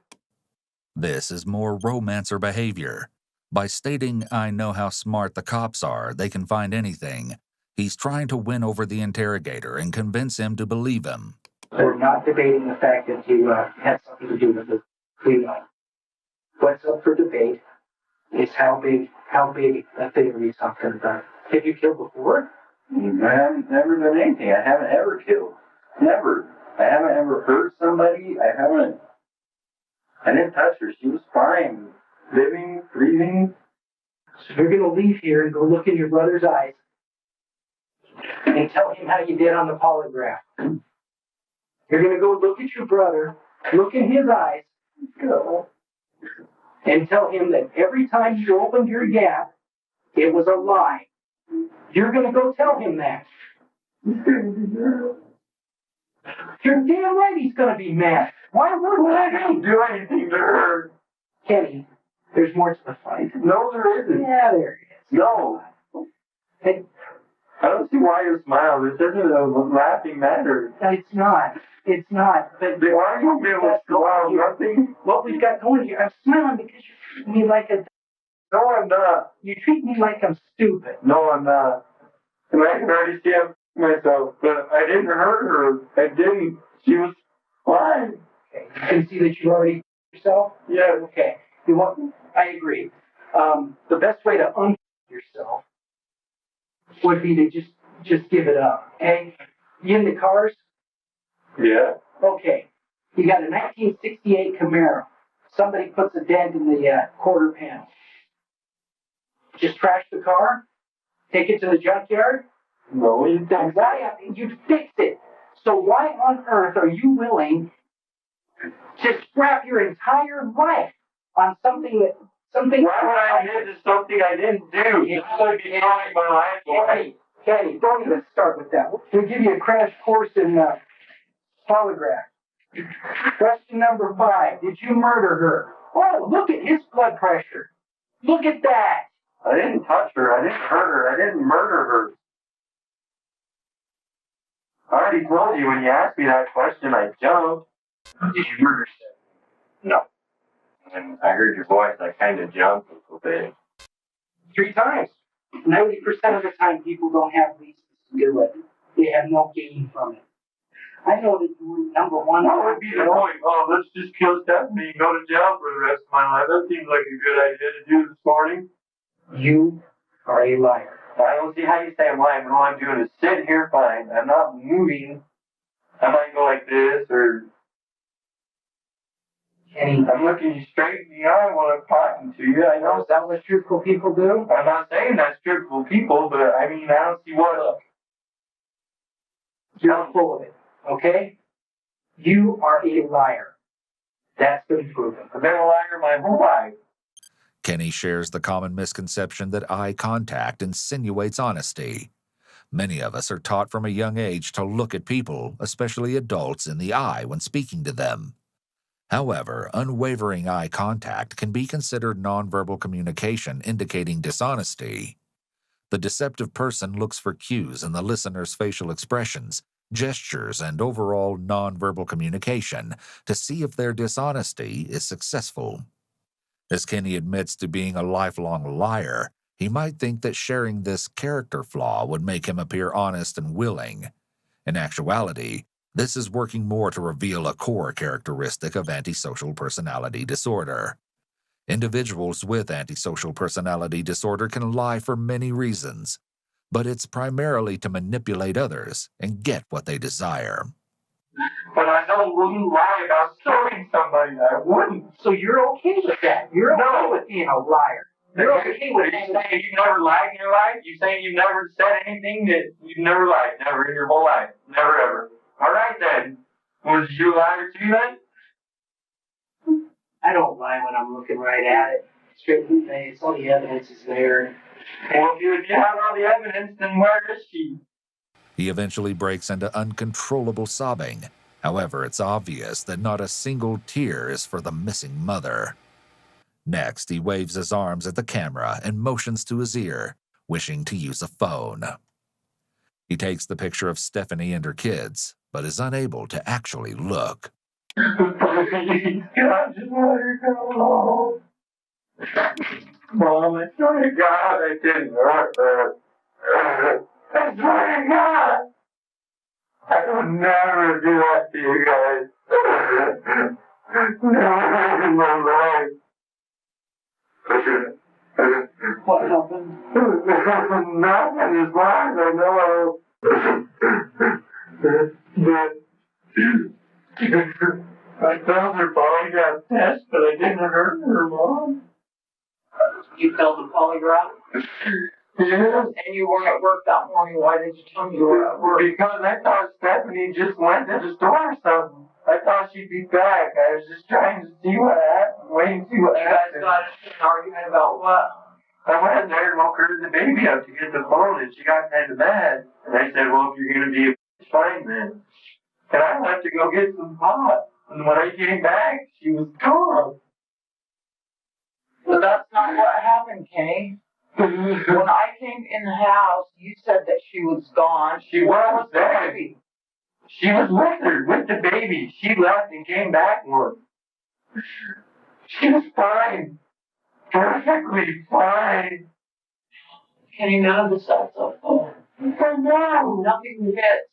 This is more romancer behavior. By stating, I know how smart the cops are, they can find anything, he's trying to win over the interrogator and convince him to believe him. We're not debating the fact that you had something to do with the cleanup. What's up for debate is how big a favor he's talking about. Have you killed before? I haven't never done anything. I haven't ever killed. Never. I haven't ever hurt somebody. I didn't touch her. She was fine. Living, breathing. So you're going to leave here and go look in your brother's eyes and tell him how you did on the polygraph. You're going to go look at your brother, look in his eyes, and tell him that every time you opened your gap, it was a lie. You're going to go tell him that. You're damn right he's going to be mad. Why would I didn't do anything to her. Kenny, there's more to the fight. No, there isn't. Yeah, there is. No. Hey, I don't see why you smile. This isn't a laughing matter. it's not. It's not. But The argument was wow, nothing. what we've got going here, I'm smiling because you treat me like a. No, I'm not. You treat me like I'm stupid. No, I'm not. And I can already see I'm myself, but I didn't hurt her. I didn't. She was fine. Okay. You can see that you already yourself. Yeah. Okay. You want? I agree. The best way to yourself would be to just give it up. Okay. You in the cars? Yeah. Okay. You got a 1968 Camaro. Somebody puts a dent in the quarter panel. Just trash the car. Take it to the junkyard. No, you Then why you fix it? So why on earth are you willing to scrap your entire life on something? Why would I admit to something I didn't do? This would be throwing my life away. Kenny, don't even start with that. We'll give you a crash course in polygraph. Question number 5. Did you murder her? Oh, look at his blood pressure. Look at that. I didn't touch her. I didn't hurt her. I didn't murder her. I already told you when you asked me that question, I jumped. Did you murder Stephanie? No. When I heard your voice, I kind of jumped a little bit. 3 times. 90% of the time, people don't have reasons to do it. They have no gain from it. I know that you were number one. What would be the point? Oh, let's just kill Stephanie and go to jail for the rest of my life. That seems like a good idea to do this morning. You are a liar. I don't see how you say I'm lying when all I'm doing is sitting here fine. I'm not moving. I might go like this, or Kenny, I'm looking you straight in the eye while I'm talking to you. I know is that what truthful people do? I'm not saying that's truthful people, but I mean, I don't see what. You're full of it, okay? You are a liar. That's been proven. I've been a liar my whole life. Kenny shares the common misconception that eye contact insinuates honesty. Many of us are taught from a young age to look at people, especially adults, in the eye when speaking to them. However, unwavering eye contact can be considered nonverbal communication indicating dishonesty. The deceptive person looks for cues in the listener's facial expressions, gestures, and overall nonverbal communication to see if their dishonesty is successful. As Kenny admits to being a lifelong liar, he might think that sharing this character flaw would make him appear honest and willing. In actuality, this is working more to reveal a core characteristic of antisocial personality disorder. Individuals with antisocial personality disorder can lie for many reasons, but it's primarily to manipulate others and get what they desire. But I wouldn't lie about killing somebody. I wouldn't. So you're okay with that? You're okay No. with being a liar? You're okay Are with you saying you've never lied in your life? You saying you've never said anything that you've never lied? Never in your whole life? Never ever. All right then. Was you a liar too then? I don't lie when I'm looking right at it. Straight in the face. All the evidence is there. Well, if you have all the evidence, then where is she? He eventually breaks into uncontrollable sobbing. However, it's obvious that not a single tear is for the missing mother. Next, he waves his arms at the camera and motions to his ear, wishing to use a phone. He takes the picture of Stephanie and her kids, but is unable to actually look. Please, God, just let her go home. Mom, I swear to God I didn't hurt her. I swear to God. I would never do that to you guys. Never in my life. What happened? Nothing is wrong, I know. But I felt her polygraph test, but I didn't hurt her, Mom. You failed the polygraph? And you weren't at work that morning. Why did you tell me you were at work? Because I thought Stephanie just went to the store or something. I thought she'd be back. I was just trying to see what happened, waiting to see what You guys happened. got into an argument about what? I went there and woke her and the baby up to get the phone, and she got kind of mad. And I said, well, if you're going to be a bitch, fine then. And I left to go get some pot. And when I came back, she was gone. But that's not what happened, Kenny. When I came in the house, you said that she was gone. She was there. She was with her, with the baby. She left and came back more. She was fine. Perfectly fine. Kenny, none of this adds up, though. I know. Nothing fits.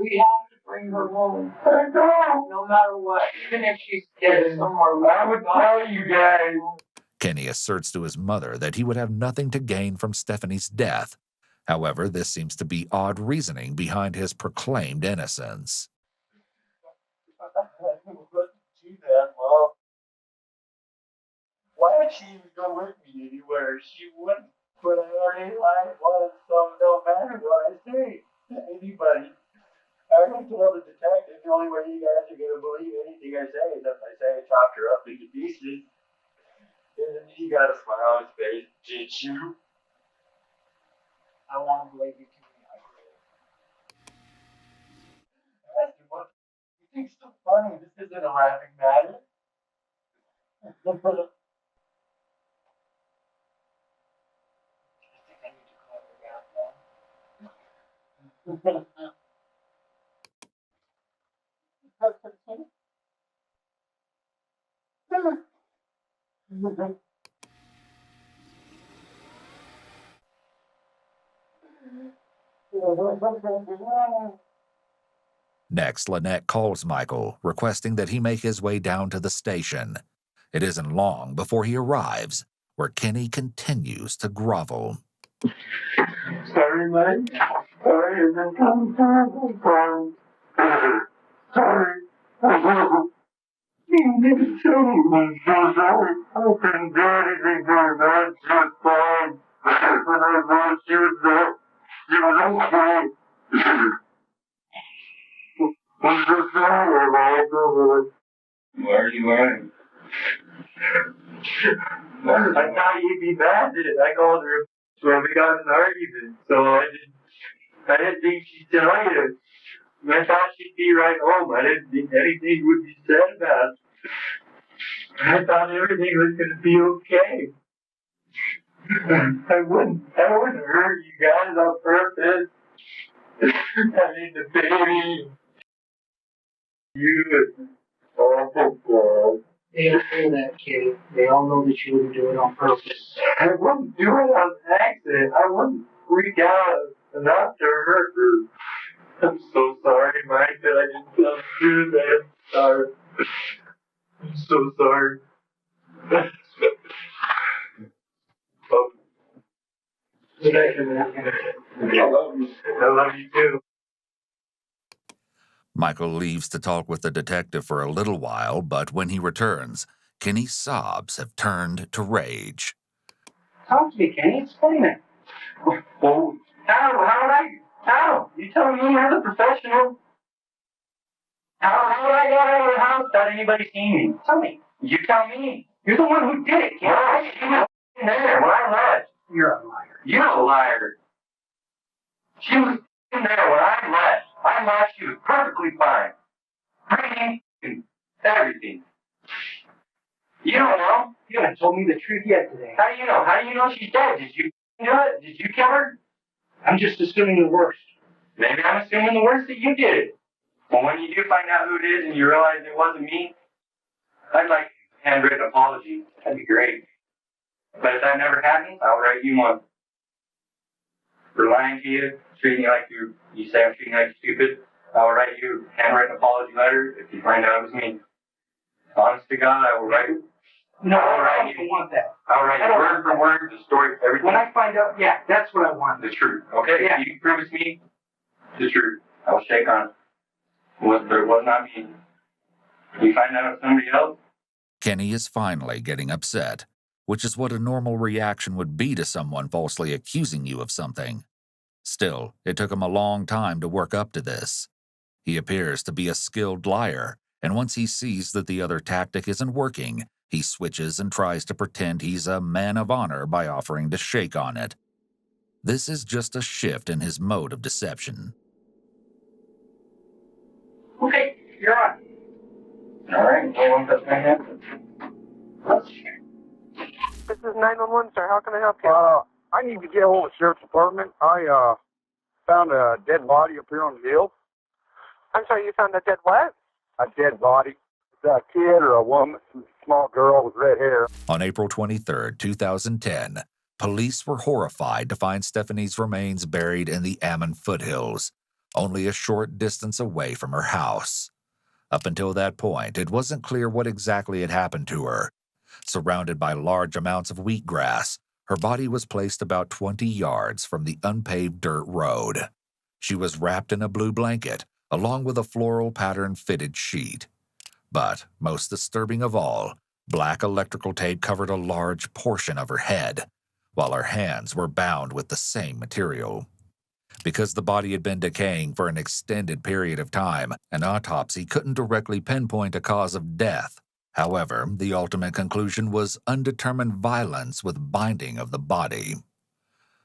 We have to bring her home. I know. No matter what. Even if she's dead somewhere. I would tell you guys. Kenny asserts to his mother that he would have nothing to gain from Stephanie's death. However, this seems to be odd reasoning behind his proclaimed innocence. Do that, Mom. Why would she even go with me anywhere? She wouldn't. But I already lied once, so no matter what I say to anybody, I already told the detective the only way you guys are going to believe anything I say is if I say I chopped her up into pieces. And then he got a smile on his face. Did you? I want to believe you, Kenny. I really. I asked him, what? You think so funny? This isn't a laughing matter. I think I need to call her back, though. Next, Lynette calls Michael, requesting that he make his way down to the station. It isn't long before he arrives, where Kenny continues to grovel. Sorry, Mike. Sorry, I've been coming sorry. Sorry. I'm so sorry. I couldn't do anything for her, man. She was fine. When I was, she was there. She was okay. I'm so sorry, Mike. Why are you lying? I thought you'd be mad at it. I called her when we got in an argument, so I didn't think she'd tell you. I thought she'd be right home. I didn't think anything would be said about it. I thought everything was going to be okay. I wouldn't hurt you guys on purpose. I mean, the baby. You. Oh, They know that, kid. They all know that you wouldn't do it on purpose. I wouldn't do it on accident. I wouldn't freak out enough to hurt her. I'm so sorry, Mike, that I didn't tell you that. I'm sorry. I'm so sorry. Oh. Good night, man. I love you. I love you too. Michael leaves to talk with the detective for a little while, but when he returns, Kenny's sobs have turned to rage. Talk to me, Kenny. Explain it. Well, how? You tell me you're the professional. How would I get out of the house without anybody seeing me? Tell me. You tell me. You're the one who did it, kid. Well, she was there when I left. You're a liar. You're a liar. She was in there when I left. I left. She was perfectly fine. Breathing and everything. You don't know. You haven't told me the truth yet today. How do you know? How do you know she's dead? Did you do it? Did you kill her? I'm just assuming the worst. Maybe I'm assuming the worst that you did. But when you do find out who it is and you realize it wasn't me, I'd like a handwritten apology. That'd be great. But if that never happens, I'll write you one. For lying to you, treating you like you say I'm treating you like stupid, I'll write you a handwritten apology letter if you find out it was me. Honest to God, I will write it. No, I'll I write don't you. want that. I'll write you word for word the story, everything. When I find out, yeah, that's what I want. The truth. Okay? Yeah. You promise me the truth. I will shake on it. It was not me. You find out it's somebody else? Kenny is finally getting upset. which is what a normal reaction would be to someone falsely accusing you of something. Still, it took him a long time to work up to this. He appears to be a skilled liar, and once he sees that the other tactic isn't working, he switches and tries to pretend he's a man of honor by offering to shake on it. This is just a shift in his mode of deception. Okay, you're on. All right, no one touch my hand. This is 911, sir. How can I help you? I need to get hold of the sheriff's department. I found a dead body up here on the hill. I'm sorry, you found a dead what? A dead body. It's a kid or a woman, small girl with red hair. On April 23, 2010, police were horrified to find Stephanie's remains buried in the Ammon foothills, only a short distance away from her house. Up until that point, it wasn't clear what exactly had happened to her. Surrounded by large amounts of wheatgrass, her body was placed about 20 yards from the unpaved dirt road. She was wrapped in a blue blanket, along with a floral pattern fitted sheet. But, most disturbing of all, black electrical tape covered a large portion of her head, while her hands were bound with the same material. Because the body had been decaying for an extended period of time, an autopsy couldn't directly pinpoint a cause of death. However, the ultimate conclusion was undetermined violence with binding of the body.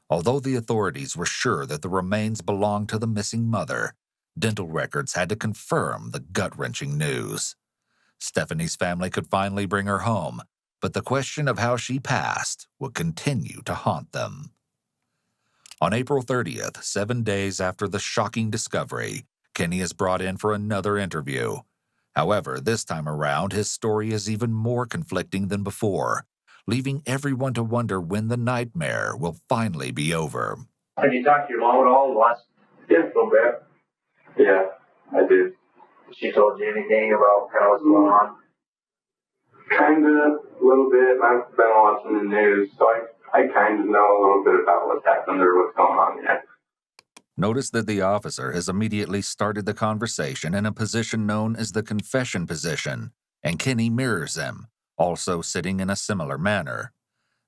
Although the authorities were sure that the remains belonged to the missing mother, dental records had to confirm the gut-wrenching news. Stephanie's family could finally bring her home, but the question of how she passed would continue to haunt them. On April 30th, 7 days after the shocking discovery, Kenny is brought in for another interview. However, this time around, his story is even more conflicting than before, leaving everyone to wonder when the nightmare will finally be over. Have you talked to your mom at all the last little bit? Yeah, I did. She told you anything about kind of what's going on? Kind of, a little bit. I've been watching the news, so I kind of know a little bit about what's happened or what's going on yet. Notice that the officer has immediately started the conversation in a position known as the confession position, and Kenny mirrors him, also sitting in a similar manner.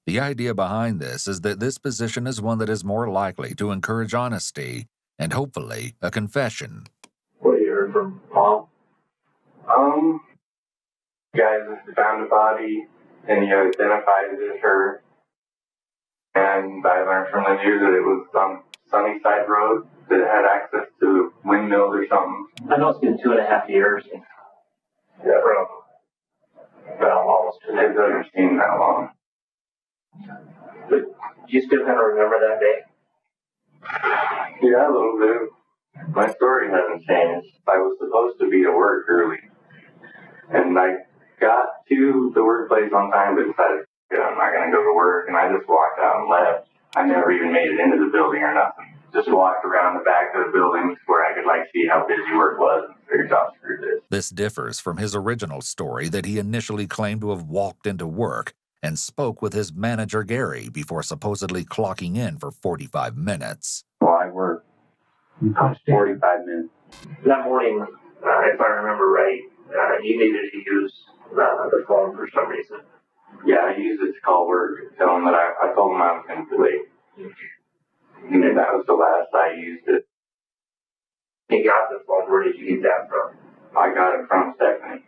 The idea behind this is that this position is one that is more likely to encourage honesty and hopefully a confession. What you heard from Mom? Guys found a body, and he identified it as her. And I learned from the news that it was on Sunnyside Road that had access to windmills or something. I know it's been 2.5 years. Yeah, bro. Well, almost. It doesn't seem that long. But you still kind of remember that day? Yeah, a little bit. My story hasn't changed. I was supposed to be at work early. And I got to the workplace on time, but decided, I'm not going to go to work. And I just walked out and left. I never even made it into the building or nothing. Just walked around the back of the building where I could see how busy work was and figured out screw this. This differs from his original story that he initially claimed to have walked into work and spoke with his manager Gary before supposedly clocking in for 45 minutes. Well, I worked 45 minutes. That morning, if I remember right, you needed to use the phone for some reason. Yeah, I used it to call work, tell them that I told them I was going to be late. And then that was the last I used it. You got the phone, where did you get that from? I got it from Stephanie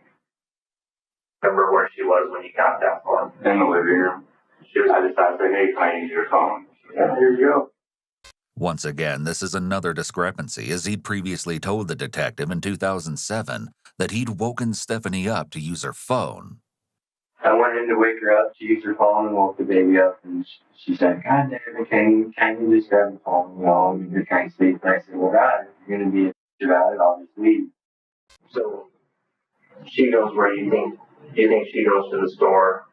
Remember where she was when you got that phone? in the living room. I decided, hey, can I use your phone? Yeah, here you go. Once again, this is another discrepancy, as he'd previously told the detective in 2007 that he'd woken Stephanie up to use her phone. I went in to wake her up. She used her phone and woke the baby up. And she said, God damn it, can you just grab the phone? You're trying to sleep. And I said, well, God, if you're going to be about it, I'll just leave. So she goes where you think she goes to the store,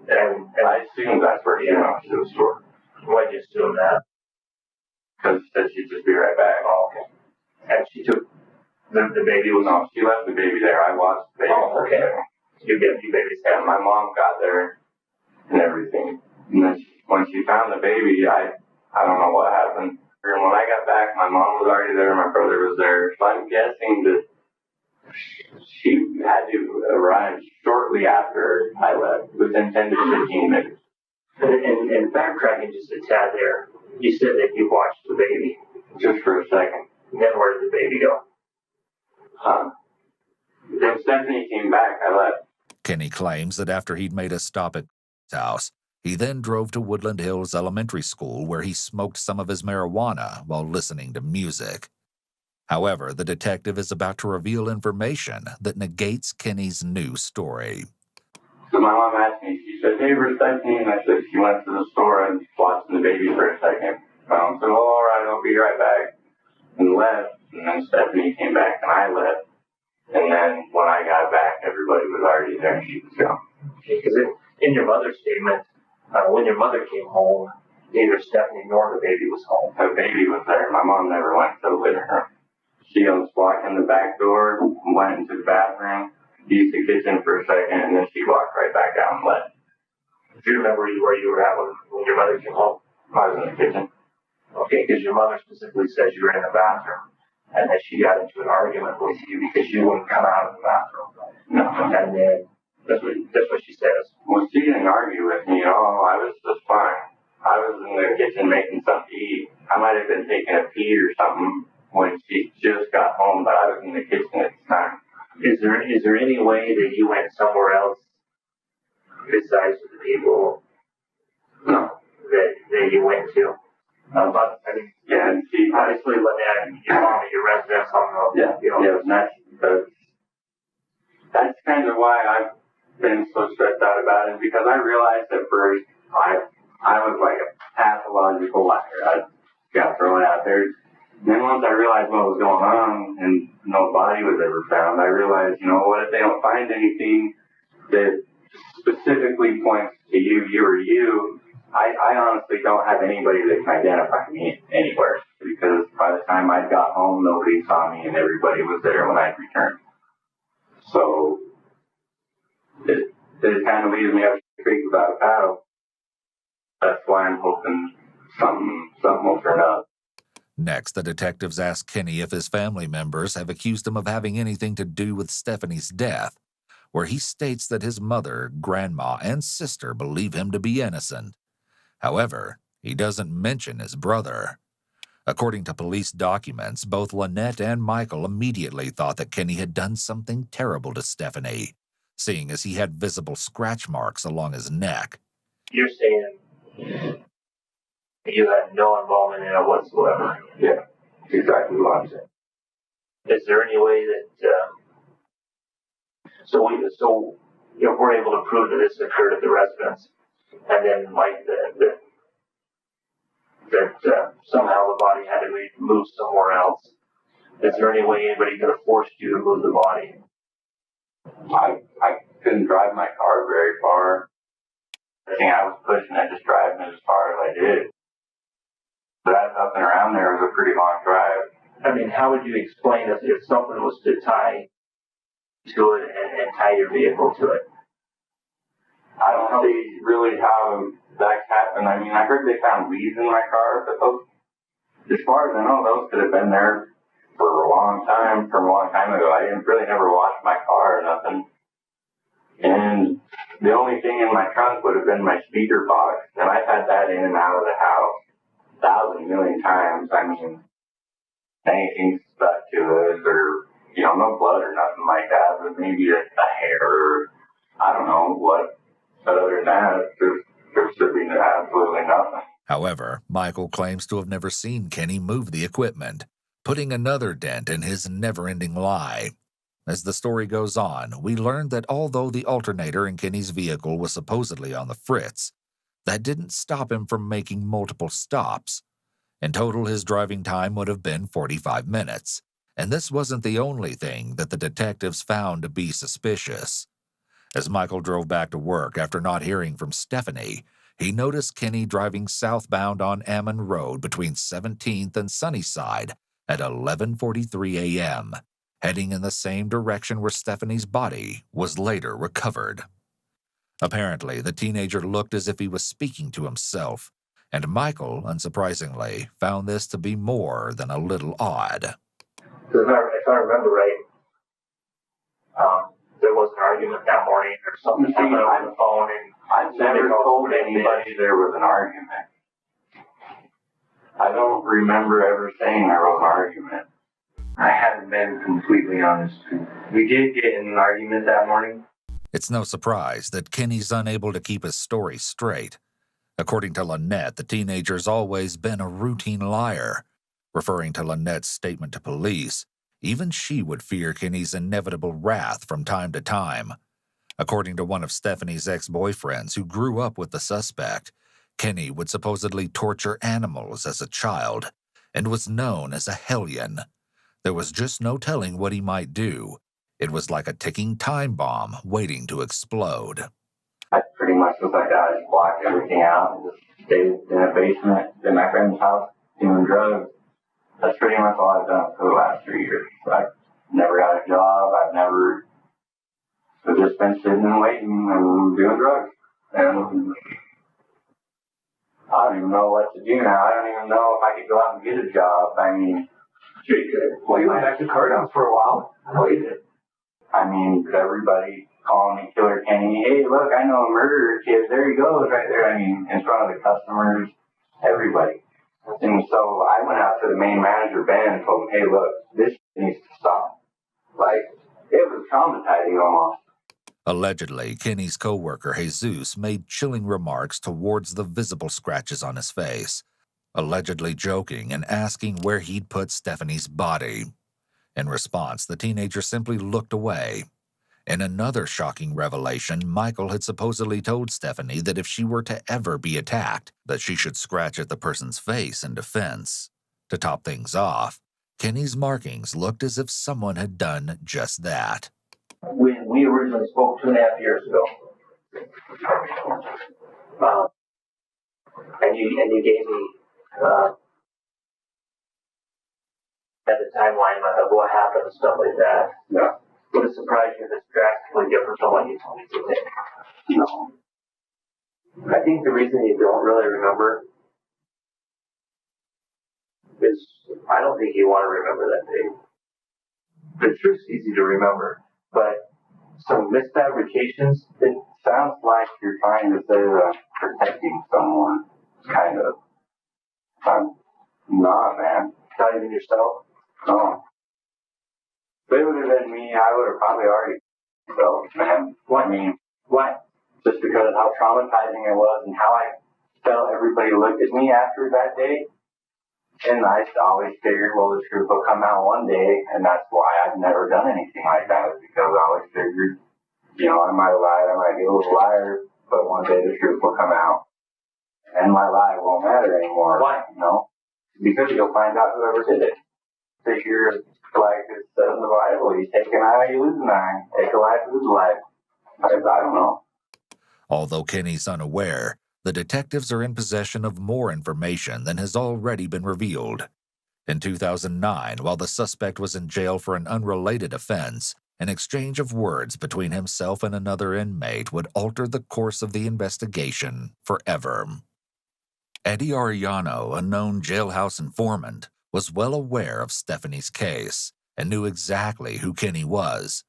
and I assumed that's where she went to the store. Why'd you assume that? Because she said she'd just be right back. Oh, okay. And she took the baby was No, she left the baby there. I watched the baby. Oh, okay. You get your baby's And my mom got there and everything. And then when she found the baby, I don't know what happened. And when I got back, my mom was already there. My brother was there. So I'm guessing that she had to arrive shortly after I left, within 10 to 15 minutes. And backtracking just a tad there, you said that you watched the baby. Just for a second. Then where did the baby go? When Stephanie came back, I left. Kenny claims that after he'd made a stop at his house, he then drove to Woodland Hills Elementary School where he smoked some of his marijuana while listening to music. However, the detective is about to reveal information that negates Kenny's new story. So my mom asked me, she said, "Hey, where's Stephanie?" And I said, "She went to the store and watching the baby for a second." I said, "Oh, all right, I'll be right back." And left. And then Stephanie came back and I left. And then when I got back, everybody was already there and she was gone. Because in your mother's statement, when your mother came home, neither Stephanie nor the baby was home. The baby was there. My mom never went to the living room. She was walking the back door, went into the bathroom, used the kitchen for a second, and then she walked right back out and left. Do you remember where you were at when your mother came home? I was in the kitchen. Okay, because your mother specifically says you were in the bathroom and that she got into an argument with you because you wouldn't come out of the bathroom. No. And then that's what she says. Well, she didn't argue with me at all. I was just fine. I was in the kitchen making something to eat. I might have been taking a pee or something when she just got home, but I was in the kitchen at the time. Is there any way that you went somewhere else besides the people No. that you went to? Yeah, and she, Obviously, Lynette, your mom at your residence on the, and that's kind of why I've been so stressed out about it, because I realized at first I was like a pathological liar. I got thrown out there. Then once I realized what was going on and no body was ever found, I realized, what if they don't find anything that specifically points to you or you? I honestly don't have anybody that can identify me anywhere, because by the time I got home, nobody saw me and everybody was there when I returned. So it kind of leaves me up the creek without a paddle. That's why I'm hoping something will turn up. Next, the detectives ask Kenny if his family members have accused him of having anything to do with Stephanie's death, where he states that his mother, grandma, and sister believe him to be innocent. However, he doesn't mention his brother. According to police documents, both Lynette and Michael immediately thought that Kenny had done something terrible to Stephanie, seeing as he had visible scratch marks along his neck. You're saying you had no involvement in it whatsoever? Yeah, exactly what I'm saying. Is there any way that, so if we're able to prove that this occurred at the residence, and then like that somehow the body had to be moved somewhere else, is there any way anybody could have forced you to move the body? I couldn't drive my car very far. I think I was pushing it, just driving it as far as I did. But up and around there was a pretty long drive. I mean, how would you explain if something was to tie to it and tie your vehicle to it? I don't see really how that happened. I mean, I heard they found weeds in my car, but those, as far as I know, those could have been there for a long time, from a long time ago. I didn't really never wash my car or nothing. And the only thing in my trunk would have been my speaker box, and I've had that in and out of the house 1,000 million times. I mean, anything stuck to it, or, no blood or nothing like that, but maybe a hair, or I don't know what. But other than that, there should be absolutely nothing. However, Michael claims to have never seen Kenny move the equipment, putting another dent in his never-ending lie. As the story goes on, we learn that although the alternator in Kenny's vehicle was supposedly on the fritz, that didn't stop him from making multiple stops. In total, his driving time would have been 45 minutes, and this wasn't the only thing that the detectives found to be suspicious. As Michael drove back to work after not hearing from Stephanie, he noticed Kenny driving southbound on Ammon Road between 17th and Sunnyside at 11:43 a.m., heading in the same direction where Stephanie's body was later recovered. Apparently, the teenager looked as if he was speaking to himself, and Michael, unsurprisingly, found this to be more than a little odd. If I remember right, there was an argument that morning or something happened on the phone, and I've never told anybody there was an argument. I don't remember ever saying there was an argument. I haven't been completely honest. We did get in an argument that morning. It's no surprise that Kenny's unable to keep his story straight. According to Lynette, the teenager's always been a routine liar. Referring to Lynette's statement to police, even she would fear Kenny's inevitable wrath from time to time. According to one of Stephanie's ex-boyfriends who grew up with the suspect, Kenny would supposedly torture animals as a child and was known as a hellion. There was just no telling what he might do. It was like a ticking time bomb waiting to explode. I pretty much was like that. I just blocked everything out and just stayed in a basement in my friend's house doing drugs. That's pretty much all I've done for the last 3 years. I've never got a job. I've just been sitting and waiting and doing drugs. And I don't even know what to do now. I don't even know if I could go out and get a job. I mean, sure you could. Well, you went back to Cardone for a while. I know you did. I mean, everybody calling me Killer Kenny. Hey, look, I know a murderer kid. There he goes right there. I mean, in front of the customers, everybody. And so I went out to the main manager, Ben, and told him, hey, look, this needs to stop. Like, it was traumatizing almost. Allegedly, Kenny's co-worker Jesus made chilling remarks towards the visible scratches on his face, allegedly joking and asking where he'd put Stephanie's body. In response, the teenager simply looked away. In another shocking revelation, Michael had supposedly told Stephanie that if she were to ever be attacked, that she should scratch at the person's face in defense. To top things off, Kenny's markings looked as if someone had done just that. When we originally spoke 2.5 years ago, and you gave me at the timeline of what happened and stuff like that. Yeah. Would it surprise you if it's drastically different from what you told me today? No. I think the reason you don't really remember is I don't think you want to remember that day. The truth's easy to remember, but some misfabrications, It sounds like you're trying to say that I'm protecting someone, kind of. I'm not, man. not even yourself. No. If it would have been me, I would have probably already felt, man. What? I mean, what? Just because of how traumatizing it was and how I felt everybody looked at me after that day. And I always figured, well, the truth will come out one day, and that's why I've never done anything like that, because I always figured, you know, I might have lied, I might be a little liar, but one day the truth will come out. And my lie won't matter anymore. Why? You know? Because you'll find out whoever did it. Figure, like it says in the Bible, you take an eye, you lose an eye. Take a life, lose a life. I don't know. Although Kenny's unaware, the detectives are in possession of more information than has already been revealed. In 2009, while the suspect was in jail for an unrelated offense, an exchange of words between himself and another inmate would alter the course of the investigation forever. Eddie Arellano, a known jailhouse informant, was well aware of Stephanie's case and knew exactly who Kenny was.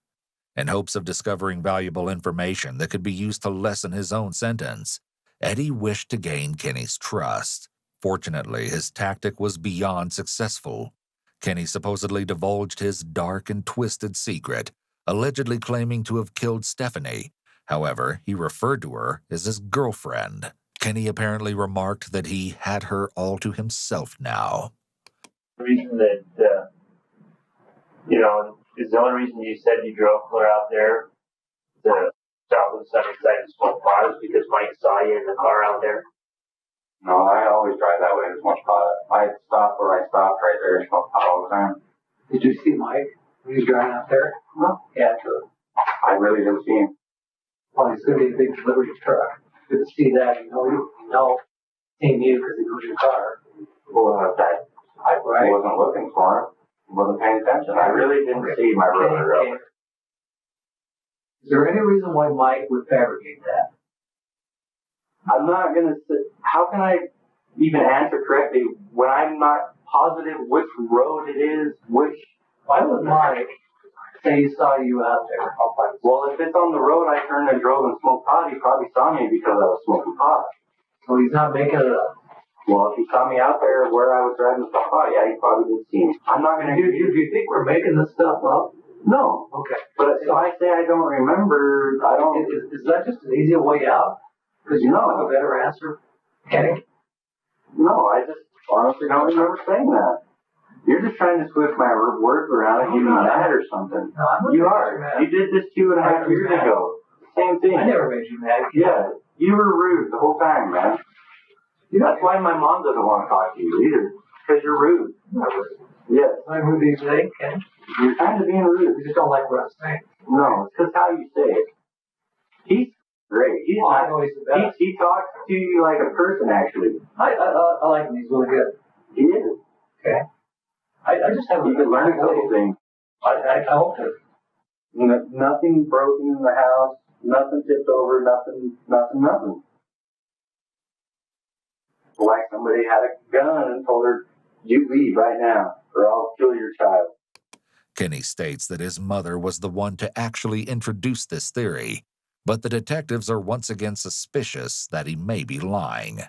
In hopes of discovering valuable information that could be used to lessen his own sentence, Eddie wished to gain Kenny's trust. Fortunately, his tactic was beyond successful. Kenny supposedly divulged his dark and twisted secret, allegedly claiming to have killed Stephanie. However, he referred to her as his girlfriend. Kenny apparently remarked that he had her all to himself now. The reason that, is the only reason you said you drove clear out there to stop with Sunnyside and smoke pot is because Mike saw you in the car out there? No, I always drive that way. There's much pot. I stop where I stopped right there and smoke pot all the time. Did you see Mike when he was driving out there? No. Yeah, true. I really didn't see him. Well, he's going to be a big delivery truck. Good to see that. You know, seeing you because he knows your car. Well, I wasn't looking for him. Wasn't paying attention. I really didn't see my brother. Is there any reason why Mike would fabricate that? I'm not going to say, how can I even answer correctly when I'm not positive which road it is, which... Why would Mike say he saw you out there. I'll find Well, if it's on the road, I turned and drove and smoked pot. He probably saw me because I was smoking pot. So he's not making it up. Well, if he saw me out there where I was driving the pot, yeah, he probably did see me. I'm not gonna. Do you think we're making this stuff up? No. Okay. But if I say I don't remember, I don't. Is that just an easier way out? Because you don't have a better answer, Kenny? No, I just honestly don't remember saying that. You're just trying to twist my words around and get me mad or something. No, I'm not You making are. mad. You did this 2.5 years ago. Same thing. I never made you mad. Yeah, you were rude the whole time, man. That's why my mom doesn't want to talk to you either. Because you're rude. Yes. I'm rude these days, Kenny. You're kind of being rude. You just don't like what I'm saying. No, it's just how you say it. He's great. He's Oh, I not. know he's the best. He talks to you like a person, actually. I like him. He's really good. He is. Okay. I just have You can learn a couple things. I hope to. Nothing broken in the house. Nothing tipped over. Nothing. Like somebody had a gun and told her, "You leave right now, or I'll kill your child." Kenny states that his mother was the one to actually introduce this theory, but the detectives are once again suspicious that he may be lying.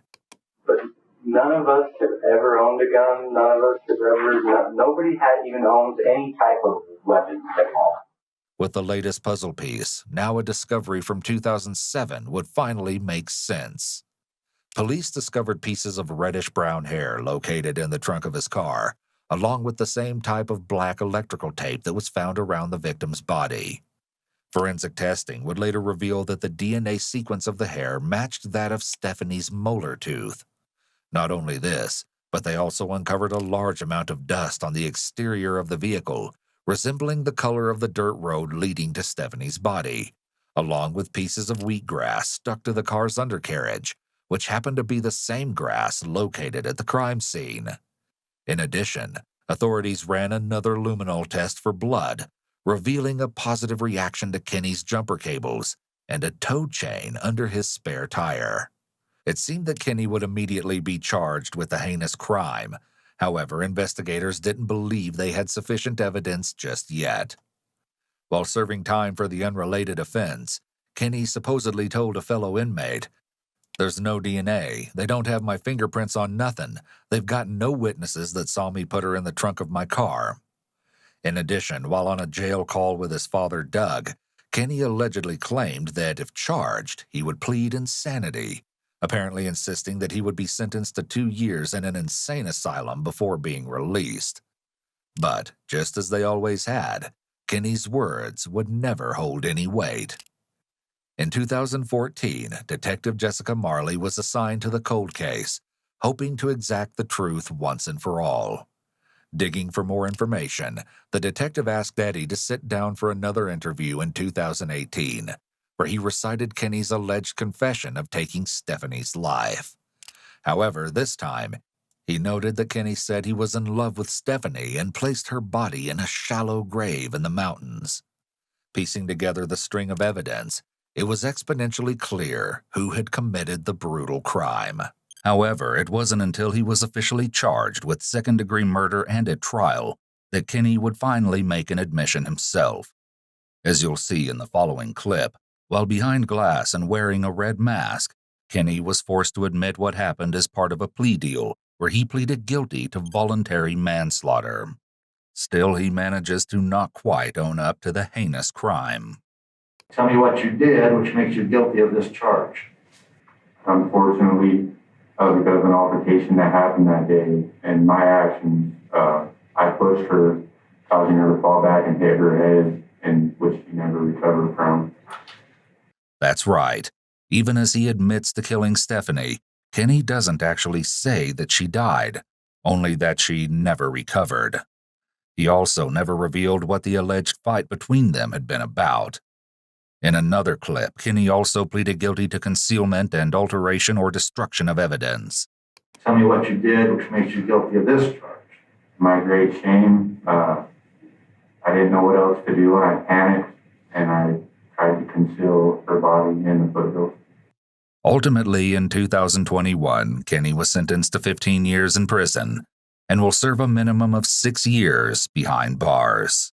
But none of us have ever owned a gun. None of us have ever. Nobody had even owned any type of weapon at all. With the latest puzzle piece, now a discovery from 2007 would finally make sense. Police discovered pieces of reddish-brown hair located in the trunk of his car, along with the same type of black electrical tape that was found around the victim's body. Forensic testing would later reveal that the DNA sequence of the hair matched that of Stephanie's molar tooth. Not only this, but they also uncovered a large amount of dust on the exterior of the vehicle, resembling the color of the dirt road leading to Stephanie's body, along with pieces of wheatgrass stuck to the car's undercarriage, which happened to be the same grass located at the crime scene. In addition, authorities ran another luminol test for blood, revealing a positive reaction to Kenny's jumper cables and a tow chain under his spare tire. It seemed that Kenny would immediately be charged with the heinous crime. However, investigators didn't believe they had sufficient evidence just yet. While serving time for the unrelated offense, Kenny supposedly told a fellow inmate, "There's no DNA. They don't have my fingerprints on nothing. They've got no witnesses that saw me put her in the trunk of my car." In addition, while on a jail call with his father, Doug, Kenny allegedly claimed that if charged, he would plead insanity, apparently insisting that he would be sentenced to 2 years in an insane asylum before being released. But, just as they always had, Kenny's words would never hold any weight. In 2014, Detective Jessica Marley was assigned to the cold case, hoping to exact the truth once and for all. Digging for more information, the detective asked Eddie to sit down for another interview in 2018, where he recited Kenny's alleged confession of taking Stephanie's life. However, this time, he noted that Kenny said he was in love with Stephanie and placed her body in a shallow grave in the mountains. Piecing together the string of evidence, it was exponentially clear who had committed the brutal crime. However, it wasn't until he was officially charged with second-degree murder and at trial that Kenny would finally make an admission himself. As you'll see in the following clip, while behind glass and wearing a red mask, Kenny was forced to admit what happened as part of a plea deal where he pleaded guilty to voluntary manslaughter. Still, he manages to not quite own up to the heinous crime. Tell me what you did, which makes you guilty of this charge. Unfortunately, because of an altercation that happened that day, and my actions, I pushed her, causing her to fall back and hit her head, and which she never recovered from. That's right. Even as he admits to killing Stephanie, Kenny doesn't actually say that she died, only that she never recovered. He also never revealed what the alleged fight between them had been about. In another clip, Kenny also pleaded guilty to concealment and alteration or destruction of evidence. Tell me what you did, which makes you guilty of this charge. My great shame, I didn't know what else to do, and I panicked, and I tried to conceal her body in the foothills. Ultimately, in 2021, Kenny was sentenced to 15 years in prison and will serve a minimum of 6 years behind bars.